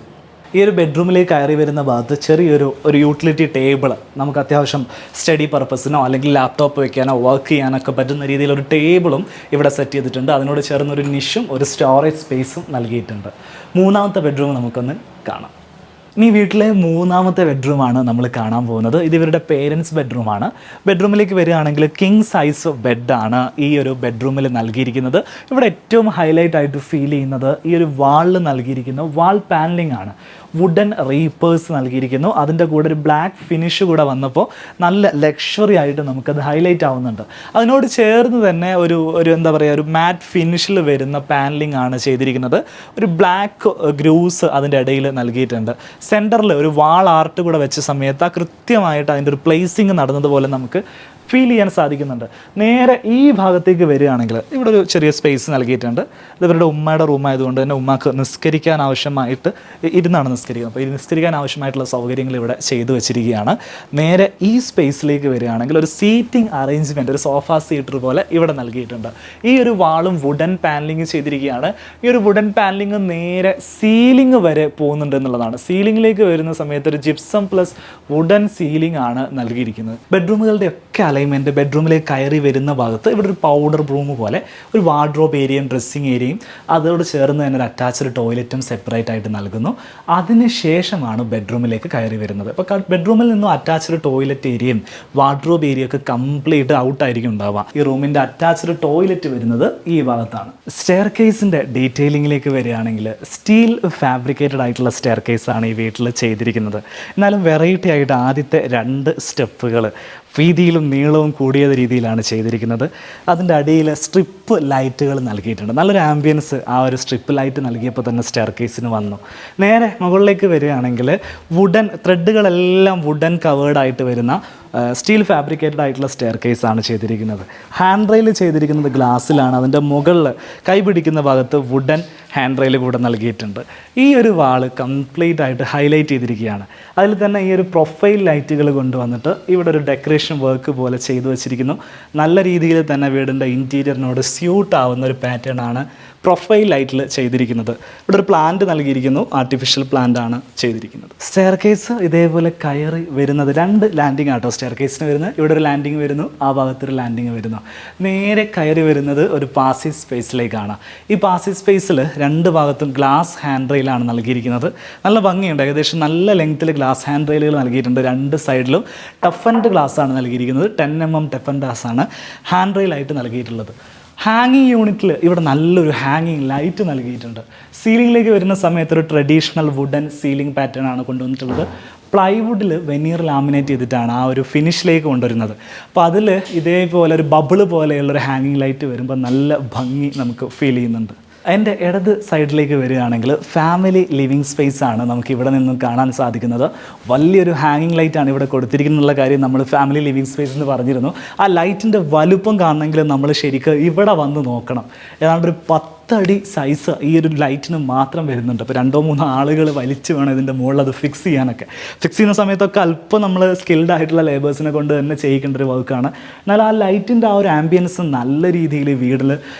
ഈ ഒരു ബെഡ്റൂമിലേക്ക് കയറി വരുന്ന ഭാഗത്ത് ചെറിയൊരു യൂട്ടിലിറ്റി ടേബിൾ, നമുക്ക് അത്യാവശ്യം സ്റ്റഡി പർപ്പസിനോ അല്ലെങ്കിൽ ലാപ്ടോപ്പ് വെക്കാനോ വർക്ക് ചെയ്യാനൊക്കെ പറ്റുന്ന രീതിയിലൊരു ടേബിളും ഇവിടെ സെറ്റ് ചെയ്തിട്ടുണ്ട്. അതിനോട് ചേർന്നൊരു നിഷും ഒരു സ്റ്റോറേജ് സ്പേസും നൽകിയിട്ടുണ്ട്. മൂന്നാമത്തെ ബെഡ്റൂം നമുക്കൊന്ന് കാണാം. ഇനി വീട്ടിലെ മൂന്നാമത്തെ ബെഡ്റൂമാണ് നമ്മൾ കാണാൻ പോകുന്നത്. ഇത് ഇവരുടെ പേരൻസ് ബെഡ്റൂമാണ്. ബെഡ്റൂമിലേക്ക് വരികയാണെങ്കിൽ കിങ് സൈസ് ബെഡാണ് ഈ ഒരു ബെഡ്റൂമിൽ നൽകിയിരിക്കുന്നത്. ഇവിടെ ഏറ്റവും ഹൈലൈറ്റ് ആയിട്ട് ഫീൽ ചെയ്യുന്നത് ഈ ഒരു വാളിൽ നൽകിയിരിക്കുന്ന വാൾ പാനലിംഗ് ആണ്. വുഡൻ റീപ്പേഴ്സ് നൽകിയിരിക്കുന്നു. അതിൻ്റെ കൂടെ ഒരു ബ്ലാക്ക് ഫിനിഷ് കൂടെ വന്നപ്പോൾ നല്ല ലക്ഷറി ആയിട്ട് നമുക്കത് ഹൈലൈറ്റ് ആവുന്നുണ്ട്. അതിനോട് ചേർന്ന് തന്നെ ഒരു എന്താ പറയുക, ഒരു മാറ്റ് ഫിനിഷിൽ വരുന്ന പാനലിംഗ് ആണ് ചെയ്തിരിക്കുന്നത്. ഒരു ബ്ലാക്ക് ഗ്രൂസ് അതിൻ്റെ ഇടയിൽ നൽകിയിട്ടുണ്ട്. സെൻറ്ററിൽ ഒരു വാൾ ആർട്ട് കൂടെ വെച്ച സമയത്ത് കൃത്യമായിട്ട് അതിൻ്റെ ഒരു പ്ലേസിങ് നടന്നതുപോലെ നമുക്ക് ഫീൽ ചെയ്യാൻ സാധിക്കുന്നുണ്ട്. നേരെ ഈ ഭാഗത്തേക്ക് വരികയാണെങ്കിൽ ഇവിടെ ഒരു ചെറിയ സ്പേസ് നൽകിയിട്ടുണ്ട്. ഇത് ഇവരുടെ ഉമ്മയുടെ റൂമായതുകൊണ്ട് തന്നെ ഉമ്മക്ക് നിസ്കരിക്കാൻ ആവശ്യമായിട്ട് ഇരുന്നാണ് നിസ്കരിക്കുന്നത്. അപ്പോൾ ഈ നിസ്കരിക്കാൻ ആവശ്യമായിട്ടുള്ള സൗകര്യങ്ങൾ ഇവിടെ ചെയ്തു വെച്ചിരിക്കുകയാണ്. നേരെ ഈ സ്പേസിലേക്ക് വരികയാണെങ്കിൽ ഒരു സീറ്റിംഗ് അറേഞ്ച്മെൻറ്റ്, ഒരു സോഫ സീറ്റർ പോലെ ഇവിടെ നൽകിയിട്ടുണ്ട്. ഈ ഒരു വാളും വുഡൻ പാനലിംഗ് ചെയ്തിരിക്കുകയാണ്. ഈ ഒരു വുഡൻ പാനലിംഗ് നേരെ സീലിംഗ് വരെ പോകുന്നുണ്ട് എന്നുള്ളതാണ്. സീലിംഗിലേക്ക് വരുന്ന സമയത്ത് ഒരു ജിപ്സം പ്ലസ് വുഡൻ സീലിംഗ് ആണ് നൽകിയിരിക്കുന്നത്. ബെഡ്റൂമുകളുടെ ഒക്കെ അലൈൻമെൻറ്റ് ബെഡ്റൂമിലേക്ക് കയറി വരുന്ന ഭാഗത്ത് ഇവിടെ ഒരു പൗഡർ റൂം പോലെ ഒരു വാർഡ്രോബ് ഏരിയയും ഡ്രസ്സിങ് ഏരിയയും അതോട് ചേർന്ന് തന്നെ ഒരു അറ്റാച്ച്ഡ് ടോയ്ലറ്റും സെപ്പറേറ്റ് ആയിട്ട് നൽകുന്നു. അതിനുശേഷമാണ് ബെഡ്റൂമിലേക്ക് കയറി വരുന്നത്. അപ്പോൾ ബെഡ്റൂമിൽ നിന്നും അറ്റാച്ച്ഡ് ടോയ്ലറ്റ് ഏരിയയും വാർഡ്രോബ് ഏരിയ ഒക്കെ കംപ്ലീറ്റ് ഔട്ടായിരിക്കും ഉണ്ടാവുക. ഈ റൂമിൻ്റെ അറ്റാച്ച്ഡ് ടോയ്ലറ്റ് വരുന്നത് ഈ ഭാഗത്താണ്. സ്റ്റെയർ കേസിൻ്റെ ഡീറ്റെയിലിങ്ങിലേക്ക് വരികയാണെങ്കിൽ സ്റ്റീൽ ഫാബ്രിക്കേറ്റഡ് ആയിട്ടുള്ള സ്റ്റെയർ കേസാണ് ഈ വീട്ടിൽ ചെയ്തിരിക്കുന്നത്. എന്നാലും വെറൈറ്റി ആയിട്ട് ആദ്യത്തെ 2 സ്റ്റെപ്പുകൾ വീതിയിലും നീളവും കൂടിയ രീതിയിലാണ് ചെയ്തിരിക്കുന്നത്. അതിൻ്റെ അടിയിൽ സ്ട്രിപ്പ് ലൈറ്റുകൾ നൽകിയിട്ടുണ്ട്. നല്ലൊരു ആംബിയൻസ് ആ ഒരു സ്ട്രിപ്പ് ലൈറ്റ് നൽകിയപ്പോൾ തന്നെ സ്റ്റെയർ കേസിന് വന്നു. നേരെ മുകളിലേക്ക് വരികയാണെങ്കിൽ വുഡൻ ത്രെഡുകളെല്ലാം വുഡൻ കവേർഡ് ആയിട്ട് വരുന്ന സ്റ്റീൽ ഫാബ്രിക്കേറ്റഡ് ആയിട്ടുള്ള സ്റ്റെയർ കേസാണ് ചെയ്തിരിക്കുന്നത്. ഹാൻഡ് റെയിൽ ചെയ്തിരിക്കുന്നത് ഗ്ലാസ്സിലാണ്. അതിൻ്റെ മുകളിൽ കൈ പിടിക്കുന്ന ഭാഗത്ത് വുഡൻ ഹാൻഡ് റെയിൽ കൂടെ നൽകിയിട്ടുണ്ട്. ഈ ഒരു വാള് കംപ്ലീറ്റ് ആയിട്ട് ഹൈലൈറ്റ് ചെയ്തിരിക്കുകയാണ്. അതിൽ തന്നെ ഈ ഒരു പ്രൊഫൈൽ ലൈറ്റുകൾ കൊണ്ടുവന്നിട്ട് ഇവിടെ ഒരു ഡെക്കറേഷൻ വർക്ക് പോലെ ചെയ്തു വച്ചിരിക്കുന്നു. നല്ല രീതിയിൽ തന്നെ വീടിൻ്റെ ഇൻറ്റീരിയറിനോട് സ്യൂട്ട് ആവുന്ന ഒരു പാറ്റേൺ ആണ് പ്രൊഫൈൽ ലൈറ്റിൽ ചെയ്തിരിക്കുന്നത്. ഇവിടെ ഒരു പ്ലാന്റ് നൽകിയിരിക്കുന്നു. ആർട്ടിഫിഷ്യൽ പ്ലാന്റ് ആണ് ചെയ്തിരിക്കുന്നത്. സ്റ്റെയർ കേസ് ഇതേപോലെ കയറി വരുന്നത് 2 ലാൻഡിങ് ആട്ടോ സ്റ്റെയർ കേസിന് വരുന്നത്. ഇവിടെ ഒരു ലാൻഡിങ് വരുന്നു, ആ ഭാഗത്തൊരു ലാൻഡിങ് വരുന്നു. നേരെ കയറി വരുന്നത് ഒരു പാസേജ് സ്പേസിലേക്കാണ്. ഈ പാസേജ് സ്പേസിൽ 2 ഭാഗത്തും ഗ്ലാസ് ഹാൻഡ് റെയിലാണ് നൽകിയിരിക്കുന്നത്. നല്ല ഭംഗിയുണ്ട്. ഏകദേശം നല്ല ലെങ്ത്തിൽ ഗ്ലാസ് ഹാൻഡ് റെയിലുകൾ നൽകിയിട്ടുണ്ട്. 2 സൈഡിലും ടഫൻഡ് ഗ്ലാസ് ആണ് നൽകിയിരിക്കുന്നത്. 10 mm ടഫൻഡ് ഗ്ലാസ് ആണ് ഹാൻഡ് റെയിലായിട്ട് നൽകിയിട്ടുള്ളത്. ഹാങ്ങിങ് യൂണിറ്റിൽ ഇവിടെ നല്ലൊരു ഹാങ്ങിങ് ലൈറ്റ് നൽകിയിട്ടുണ്ട്. സീലിംഗിലേക്ക് വരുന്ന സമയത്ത് ഒരു ട്രഡീഷണൽ വുഡൻ സീലിംഗ് പാറ്റേൺ ആണ് കൊണ്ടുവന്നിട്ടുള്ളത്. പ്ലൈവുഡിൽ വെനീർ ലാമിനേറ്റ് ചെയ്തിട്ടാണ് ആ ഒരു ഫിനിഷിലേക്ക് കൊണ്ടുവരുന്നത്. അപ്പോൾ അതിൽ ഇതേപോലെ ഒരു ബബിള് പോലെയുള്ളൊരു ഹാങ്ങിങ് ലൈറ്റ് വരുമ്പോൾ നല്ല ഭംഗി നമുക്ക് ഫീൽ ചെയ്യുന്നുണ്ട്. അതിൻ്റെ ഇടത് സൈഡിലേക്ക് വരികയാണെങ്കിൽ ഫാമിലി ലിവിങ് സ്പേസ് ആണ് നമുക്ക് ഇവിടെ നിന്നും കാണാൻ സാധിക്കുന്നത്. വലിയൊരു ഹാങ്ങിങ് ലൈറ്റാണ് ഇവിടെ കൊടുത്തിരിക്കുന്നുള്ള കാര്യം നമ്മൾ ഫാമിലി ലിവിങ് സ്പേസ് എന്ന് പറഞ്ഞിരുന്നു. ആ ലൈറ്റിൻ്റെ വലുപ്പം കാണണമെങ്കിൽ നമ്മൾ ശരിക്കും ഇവിടെ വന്ന് നോക്കണം. ഏതാണ്ട് ഒരു 10 അടി സൈസ് ഈ ഒരു ലൈറ്റിന് മാത്രം വരുന്നുണ്ട്. അപ്പോൾ 2-3 ആളുകൾ വലിച്ച് വേണം ഇതിൻ്റെ മുകളിൽ അത് ഫിക്സ് ചെയ്യാനൊക്കെ. ഫിക്സ് ചെയ്യുന്ന സമയത്തൊക്കെ അല്പം നമ്മൾ സ്കിൽഡ് ആയിട്ടുള്ള ലേബേഴ്സിനെ കൊണ്ട് തന്നെ ചെയ്യിക്കേണ്ട ഒരു വർക്കാണ്. എന്നാൽ ആ ലൈറ്റിൻ്റെ ആ ഒരു ആംബിയൻസ് നല്ല രീതിയിൽ വീട്ടിൽ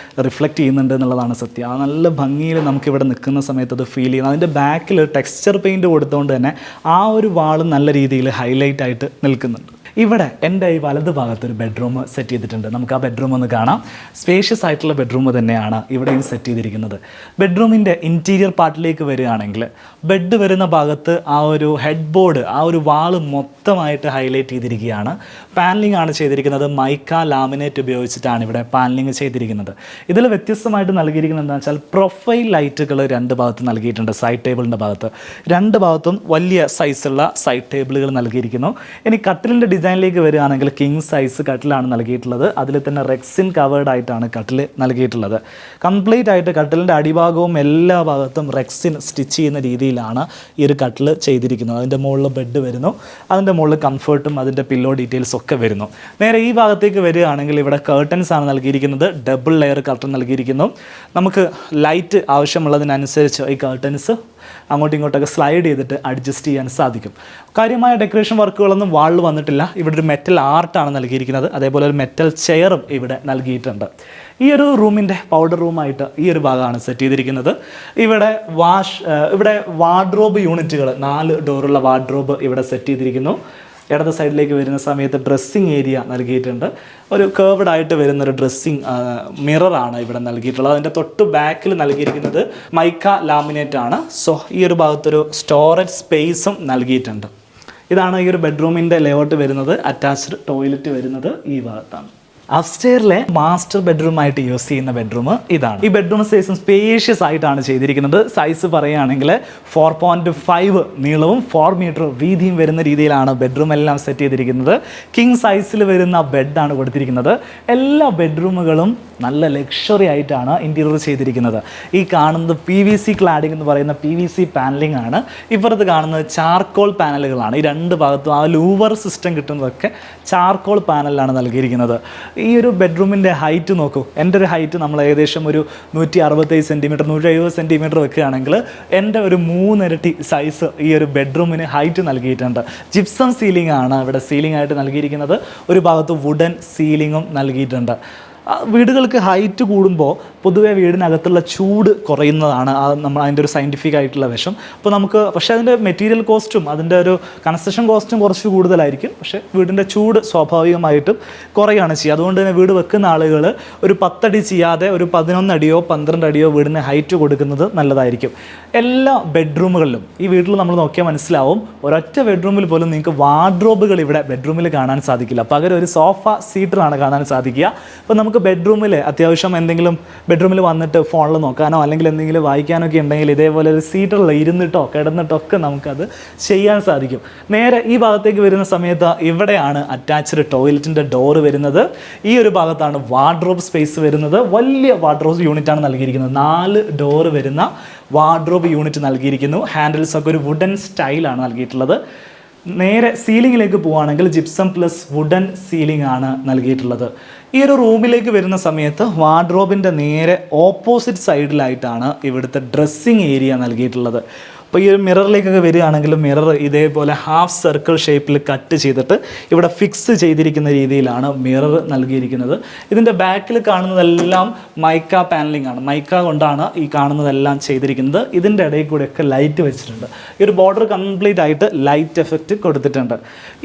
റിഫ്ലക്റ്റ് ചെയ്യുന്നുണ്ട് എന്നുള്ളതാണ് സത്യം. ആ നല്ല ഭംഗിയിൽ നമുക്കിവിടെ നിൽക്കുന്ന സമയത്ത് അത് ഫീൽ ചെയ്യുന്നു. അതിൻ്റെ ബാക്കിൽ ടെക്സ്ചർ പെയിൻറ്റ് കൊടുത്തുകൊണ്ട് തന്നെ ആ ഒരു വാളും നല്ല രീതിയിൽ ഹൈലൈറ്റ് ആയിട്ട് നിൽക്കുന്നുണ്ട്. ഇവിടെ എൻ്റെ ഈ വലത് ഭാഗത്തൊരു ബെഡ്റൂം സെറ്റ് ചെയ്തിട്ടുണ്ട്. നമുക്ക് ആ ബെഡ്റൂം ഒന്ന് കാണാം. സ്പേഷ്യസ് ആയിട്ടുള്ള ബെഡ്റൂം തന്നെയാണ് ഇവിടെയും സെറ്റ് ചെയ്തിരിക്കുന്നത്. ബെഡ്റൂമിൻ്റെ ഇൻറ്റീരിയർ പാർട്ടിലേക്ക് വരികയാണെങ്കിൽ ബെഡ് വരുന്ന ഭാഗത്ത് ആ ഒരു ഹെഡ് ബോർഡ്, ആ ഒരു വാള് മൊത്തമായിട്ട് ഹൈലൈറ്റ് ചെയ്തിരിക്കുകയാണ്. പാനലിംഗ് ആണ് ചെയ്തിരിക്കുന്നത്. മൈക്ക ലാമിനേറ്റ് ഉപയോഗിച്ചിട്ടാണ് ഇവിടെ പാനലിംഗ് ചെയ്തിരിക്കുന്നത്. ഇതിൽ വ്യത്യസ്തമായിട്ട് നൽകിയിരിക്കുന്നത് എന്താണെന്ന് വെച്ചാൽ പ്രൊഫൈൽ ലൈറ്റുകൾ 2 ഭാഗത്ത് നൽകിയിട്ടുണ്ട്. സൈഡ് ടേബിളിൻ്റെ ഭാഗത്ത് 2 ഭാഗത്തും വലിയ സൈസുള്ള സൈഡ് ടേബിളുകൾ നൽകിയിരിക്കുന്നു. ഇനി കട്ടിലിൻ്റെ ഡിസൈനിലേക്ക് വരികയാണെങ്കിൽ കിങ് സൈസ് കട്ടിലാണ് നൽകിയിട്ടുള്ളത്. അതിൽ തന്നെ റെക്സിൻ കവേർഡ് ആയിട്ടാണ് കട്ടിൽ നൽകിയിട്ടുള്ളത്. കംപ്ലീറ്റ് ആയിട്ട് കട്ടിലിൻ്റെ അടിഭാഗവും എല്ലാ ഭാഗത്തും റെക്സിൻ സ്റ്റിച്ച് ചെയ്യുന്ന രീതിയിലാണ് ഈ ഒരു കട്ടിൽ ചെയ്തിരിക്കുന്നത്. അതിൻ്റെ മുകളിൽ ബെഡ് വരുന്നു, അതിൻ്റെ മുകളിൽ കംഫർട്ടും അതിൻ്റെ പില്ലോ ഡീറ്റെയിൽസും ഒക്കെ വരുന്നു. നേരെ ഈ ഭാഗത്തേക്ക് വരികയാണെങ്കിൽ ഇവിടെ കർട്ടൻസ് ആണ് നൽകിയിരിക്കുന്നത്. ഡബിൾ ലെയർ കർട്ടൻ നൽകിയിരിക്കുന്നു. നമുക്ക് ലൈറ്റ് ആവശ്യമുള്ളതിനനുസരിച്ച് ഈ കർട്ടൻസ് അങ്ങോട്ടും ഇങ്ങോട്ടൊക്കെ സ്ലൈഡ് ചെയ്തിട്ട് അഡ്ജസ്റ്റ് ചെയ്യാൻ സാധിക്കും. കാര്യമായ ഡെക്കറേഷൻ വർക്കുകളൊന്നും വാളിൽ വന്നിട്ടില്ല. ഇവിടെ ഒരു മെറ്റൽ ആർട്ടാണ് നൽകിയിരിക്കുന്നത്. അതേപോലെ ഒരു മെറ്റൽ ചെയറും ഇവിടെ നൽകിയിട്ടുണ്ട്. ഈ ഒരു റൂമിൻ്റെ പൗഡർ റൂമായിട്ട് ഈ ഒരു ഭാഗമാണ് സെറ്റ് ചെയ്തിരിക്കുന്നത്. ഇവിടെ വാർഡ്രോബ് യൂണിറ്റുകൾ 4 ഡോറുള്ള വാർഡ്രോബ് ഇവിടെ സെറ്റ് ചെയ്തിരിക്കുന്നു. ഇടത് സൈഡിലേക്ക് വരുന്ന സമയത്ത് ഡ്രസ്സിങ് ഏരിയ നൽകിയിട്ടുണ്ട്. ഒരു കേർവ്ഡ് ആയിട്ട് വരുന്നൊരു ഡ്രസ്സിങ് മിററാണ് ഇവിടെ നൽകിയിട്ടുള്ളത്. അതിൻ്റെ തൊട്ട് ബാക്കിൽ നൽകിയിരിക്കുന്നത് മൈക്ക ലാമിനേറ്റ് ആണ്. സോ ഈ ഒരു ഭാഗത്തൊരു സ്റ്റോറേജ് സ്പേസും നൽകിയിട്ടുണ്ട്. ഇതാണ് ഈ ഒരു ബെഡ്റൂമിൻ്റെ ലേഔട്ട് വരുന്നത്. അറ്റാച്ച്ഡ് ടോയ്ലറ്റ് വരുന്നത് ഈ ഭാഗത്താണ്. അപ്സ്റ്റെയറിലെ മാസ്റ്റർ ബെഡ്റൂമായിട്ട് യൂസ് ചെയ്യുന്ന ബെഡ്റൂം ഇതാണ്. ഈ ബെഡ്റൂം സൈസും സ്പേഷ്യസ് ആയിട്ടാണ് ചെയ്തിരിക്കുന്നത്. സൈസ് പറയുകയാണെങ്കിൽ 4.5 നീളവും 4 മീറ്റർ വീതിയും വരുന്ന രീതിയിലാണ് ബെഡ്റൂം എല്ലാം സെറ്റ് ചെയ്തിരിക്കുന്നത്. കിങ് സൈസിൽ വരുന്ന ബെഡാണ് കൊടുത്തിരിക്കുന്നത്. എല്ലാ ബെഡ്റൂമുകളും നല്ല ലക്ഷറി ആയിട്ടാണ് ഇൻറ്റീരിയർ ചെയ്തിരിക്കുന്നത്. ഈ കാണുന്നത് PVC ക്ലാഡിംഗ് എന്ന് പറയുന്ന PVC പാനലിംഗ് ആണ്. ഇപ്പുറത്ത് കാണുന്നത് ചാർക്കോൾ പാനലുകളാണ്. ഈ 2 ഭാഗത്തും ആ ലൂവർ സിസ്റ്റം കിട്ടുന്നതൊക്കെ ചാർക്കോൾ പാനലിലാണ് നൽകിയിരിക്കുന്നത്. ഈ ഒരു ബെഡ്റൂമിൻ്റെ ഹൈറ്റ് നോക്കൂ. എൻ്റെ ഒരു ഹൈറ്റ് നമ്മൾ ഏകദേശം ഒരു 165 സെൻറ്റിമീറ്റർ 170 സെൻറ്റിമീറ്റർ വെക്കുകയാണെങ്കിൽ എൻ്റെ ഒരു 3 ഇരട്ടി സൈസ് ഈ ഒരു ബെഡ്റൂമിന് ഹൈറ്റ് നൽകിയിട്ടുണ്ട്. ജിപ്സം സീലിംഗ് ആണ് ഇവിടെ സീലിംഗ് ആയിട്ട് നൽകിയിരിക്കുന്നത്. ഒരു ഭാഗത്ത് വുഡൻ സീലിങ്ങും നൽകിയിട്ടുണ്ട്. വീടുകൾക്ക് ഹൈറ്റ് കൂടുമ്പോൾ പൊതുവേ വീടിനകത്തുള്ള ചൂട് കുറയുന്നതാണ് നമ്മൾ അതിൻ്റെ ഒരു സയൻറ്റിഫിക് ആയിട്ടുള്ള വശം. അപ്പോൾ നമുക്ക് പക്ഷേ അതിൻ്റെ മെറ്റീരിയൽ കോസ്റ്റും അതിൻ്റെ ഒരു കൺസ്ട്രക്ഷൻ കോസ്റ്റും കുറച്ച് കൂടുതലായിരിക്കും. പക്ഷേ വീടിൻ്റെ ചൂട് സ്വാഭാവികമായിട്ടും കുറയുകയാണ് ചെയ്യുക. അതുകൊണ്ട് തന്നെ വീട് വെക്കുന്ന ആളുകൾ ഒരു 10 അടി ചെയ്യാതെ ഒരു 11 അടിയോ 12 അടിയോ വീടിന് ഹൈറ്റ് കൊടുക്കുന്നത് നല്ലതായിരിക്കും. എല്ലാ ബെഡ്റൂമുകളിലും ഈ വീട്ടിൽ നമ്മൾ നോക്കിയാൽ മനസ്സിലാവും, ഒരൊറ്റ ബെഡ്റൂമിൽ പോലും നിങ്ങൾക്ക് വാർഡ്രോബുകൾ ഇവിടെ ബെഡ്റൂമിൽ കാണാൻ സാധിക്കില്ല. പകരം ഒരു സോഫ സീറ്ററാണ് കാണാൻ സാധിക്കുക. അപ്പോൾ നമുക്ക് ബെഡ്റൂമിൽ അത്യാവശ്യം എന്തെങ്കിലും ബെഡ്റൂമിൽ വന്നിട്ട് ഫോണിൽ നോക്കാനോ അല്ലെങ്കിൽ എന്തെങ്കിലും വായിക്കാനോ ഒക്കെ ഉണ്ടെങ്കിൽ ഇതേപോലെ ഒരു സീറ്ററിൽ ഇരുന്നിട്ടോ കിടന്നിട്ടോ ഒക്കെ നമുക്കത് ചെയ്യാൻ സാധിക്കും. നേരെ ഈ ഭാഗത്തേക്ക് വരുന്ന സമയത്ത് ഇവിടെയാണ് അറ്റാച്ച്ഡ് ടോയ്ലറ്റിൻ്റെ ഡോറ് വരുന്നത്. ഈ ഒരു ഭാഗത്താണ് വാർഡ്രോബ് സ്പേസ് വരുന്നത്. വലിയ വാർഡ്രോബ് യൂണിറ്റാണ് നൽകിയിരിക്കുന്നത്. 4 ഡോറ് വരുന്ന വാർഡ്രോബ് യൂണിറ്റ് നൽകിയിരിക്കുന്നു. ഹാൻഡിൽസൊക്കെ ഒരു വുഡൻ സ്റ്റൈലാണ് നൽകിയിട്ടുള്ളത്. നേരെ സീലിങ്ങിലേക്ക് പോവുകയാണെങ്കിൽ ജിപ്സം പ്ലസ് വുഡൻ സീലിംഗ് ആണ് നൽകിയിട്ടുള്ളത്. ഈ ഒരു റൂമിലേക്ക് വരുന്ന സമയത്ത് വാർഡ്രോബിൻ്റെ നേരെ ഓപ്പോസിറ്റ് സൈഡിലായിട്ടാണ് ഇവിടുത്തെ ഡ്രസ്സിങ് ഏരിയ നൽകിയിട്ടുള്ളത്. അപ്പോൾ ഈ ഒരു മിററിലേക്കൊക്കെ വരികയാണെങ്കിൽ മിറർ ഇതേപോലെ ഹാഫ് സർക്കിൾ ഷേപ്പിൽ കട്ട് ചെയ്തിട്ട് ഇവിടെ ഫിക്സ് ചെയ്തിരിക്കുന്ന രീതിയിലാണ് മിറർ നൽകിയിരിക്കുന്നത്. ഇതിൻ്റെ ബാക്കിൽ കാണുന്നതെല്ലാം മൈക്ക പാനലിംഗ് ആണ്. മൈക്ക കൊണ്ടാണ് ഈ കാണുന്നതെല്ലാം ചെയ്തിരിക്കുന്നത്. ഇതിൻ്റെ ഇടയിൽ കൂടെയൊക്കെ ലൈറ്റ് വെച്ചിട്ടുണ്ട്. ഈ ഒരു ബോർഡർ കംപ്ലീറ്റ് ആയിട്ട് ലൈറ്റ് എഫക്റ്റ് കൊടുത്തിട്ടുണ്ട്.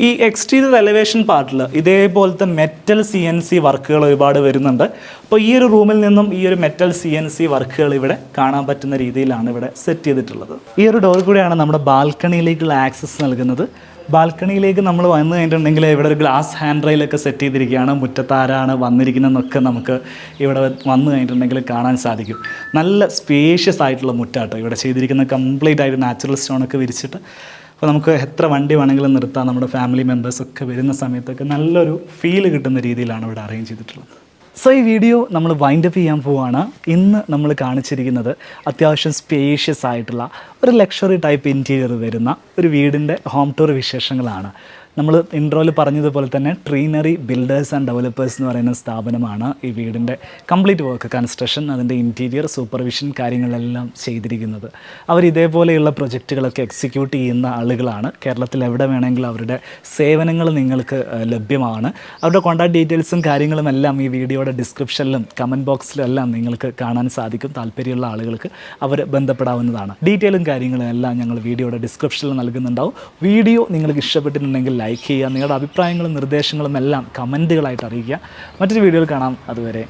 ഈ എക്സ്റ്റീരിയർ എലിവേഷൻ പാർട്ടിൽ ഇതേപോലത്തെ മെറ്റൽ CNC വർക്കുകൾ ഒരുപാട് വരുന്നുണ്ട്. അപ്പോൾ ഈ ഒരു റൂമിൽ നിന്നും ഈ ഒരു മെറ്റൽ CNC വർക്കുകൾ ഇവിടെ കാണാൻ പറ്റുന്ന രീതിയിലാണ് ഇവിടെ സെറ്റ് ചെയ്തിട്ടുള്ളത്. ഈ ഒരു ഡോർ കൂടെയാണ് നമ്മുടെ ബാൽക്കണിയിലേക്കുള്ള ആക്സസ് നൽകുന്നത്. ബാൽക്കണിയിലേക്ക് നമ്മൾ വന്നു കഴിഞ്ഞിട്ടുണ്ടെങ്കിൽ ഇവിടെ ഒരു ഗ്ലാസ് ഹാൻഡ് റെയിലൊക്കെ സെറ്റ് ചെയ്തിരിക്കുകയാണ്. മുറ്റത്താരാണ് വന്നിരിക്കുന്നതെന്നൊക്കെ നമുക്ക് ഇവിടെ വന്നു കഴിഞ്ഞിട്ടുണ്ടെങ്കിൽ കാണാൻ സാധിക്കും. നല്ല സ്പേഷ്യസ് ആയിട്ടുള്ള മുറ്റാട്ടോ ഇവിടെ ചെയ്തിരിക്കുന്നത്. കംപ്ലീറ്റ് ആയിട്ട് നാച്ചുറൽ സ്റ്റോണൊക്കെ വിരിച്ചിട്ട് അപ്പോൾ നമുക്ക് എത്ര വണ്ടി വേണമെങ്കിലും നിർത്താം. നമ്മുടെ ഫാമിലി മെമ്പേഴ്സൊക്കെ വരുന്ന സമയത്തൊക്കെ നല്ലൊരു ഫീൽ കിട്ടുന്ന രീതിയിലാണ് ഇവിടെ അറേഞ്ച് ചെയ്തിട്ടുള്ളത്. സോ ഈ വീഡിയോ നമ്മൾ വൈൻഡപ്പ് ചെയ്യാൻ പോവുകയാണ്. ഇന്ന് നമ്മൾ കാണിച്ചിരിക്കുന്നത് അത്യാവശ്യം സ്പേഷ്യസ് ആയിട്ടുള്ള ഒരു ലക്ഷറി ടൈപ്പ് ഇൻറ്റീരിയർ വരുന്ന ഒരു വീടിൻ്റെ ഹോം ടൂർ വിശേഷങ്ങളാണ്. നമ്മൾ ഇൻട്രോയിൽ പറഞ്ഞതുപോലെ തന്നെ ട്രീനറി ബിൽഡേഴ്സ് ആൻഡ് ഡെവലപ്പേഴ്സ് എന്ന് പറയുന്ന സ്ഥാപനമാണ് ഈ വീടിൻ്റെ കംപ്ലീറ്റ് വർക്ക്, കൺസ്ട്രക്ഷൻ, അതിൻ്റെ ഇൻറ്റീരിയർ സൂപ്പർവിഷൻ കാര്യങ്ങളെല്ലാം ചെയ്തിരിക്കുന്നത്. അവർ ഇതേപോലെയുള്ള പ്രൊജക്റ്റുകളൊക്കെ എക്സിക്യൂട്ട് ചെയ്യുന്ന ആളുകളാണ്. കേരളത്തിൽ എവിടെ വേണമെങ്കിലും അവരുടെ സേവനങ്ങൾ നിങ്ങൾക്ക് ലഭ്യമാണ്. അവരുടെ കോൺടാക്ട് ഡീറ്റെയിൽസും കാര്യങ്ങളും എല്ലാം ഈ വീഡിയോയുടെ ഡിസ്ക്രിപ്ഷനിലും കമൻറ്റ് ബോക്സിലും എല്ലാം നിങ്ങൾക്ക് കാണാൻ സാധിക്കും. താല്പര്യമുള്ള ആളുകൾക്ക് അവർ ബന്ധപ്പെടാവുന്നതാണ്. ഡീറ്റെയിലും കാര്യങ്ങളും എല്ലാം ഞങ്ങൾ വീഡിയോയുടെ ഡിസ്ക്രിപ്ഷനിൽ നൽകുന്നുണ്ടാവും. വീഡിയോ നിങ്ങൾക്ക് ഇഷ്ടപ്പെട്ടിട്ടുണ്ടെങ്കിൽ ലൈക്ക് ചെയ്യുക. നിങ്ങളുടെ അഭിപ്രായങ്ങളും നിർദ്ദേശങ്ങളും എല്ലാം കമൻറ്റുകളായിട്ട് അറിയിക്കുക. മറ്റൊരു വീഡിയോയിൽ കാണാം. അതുവരെ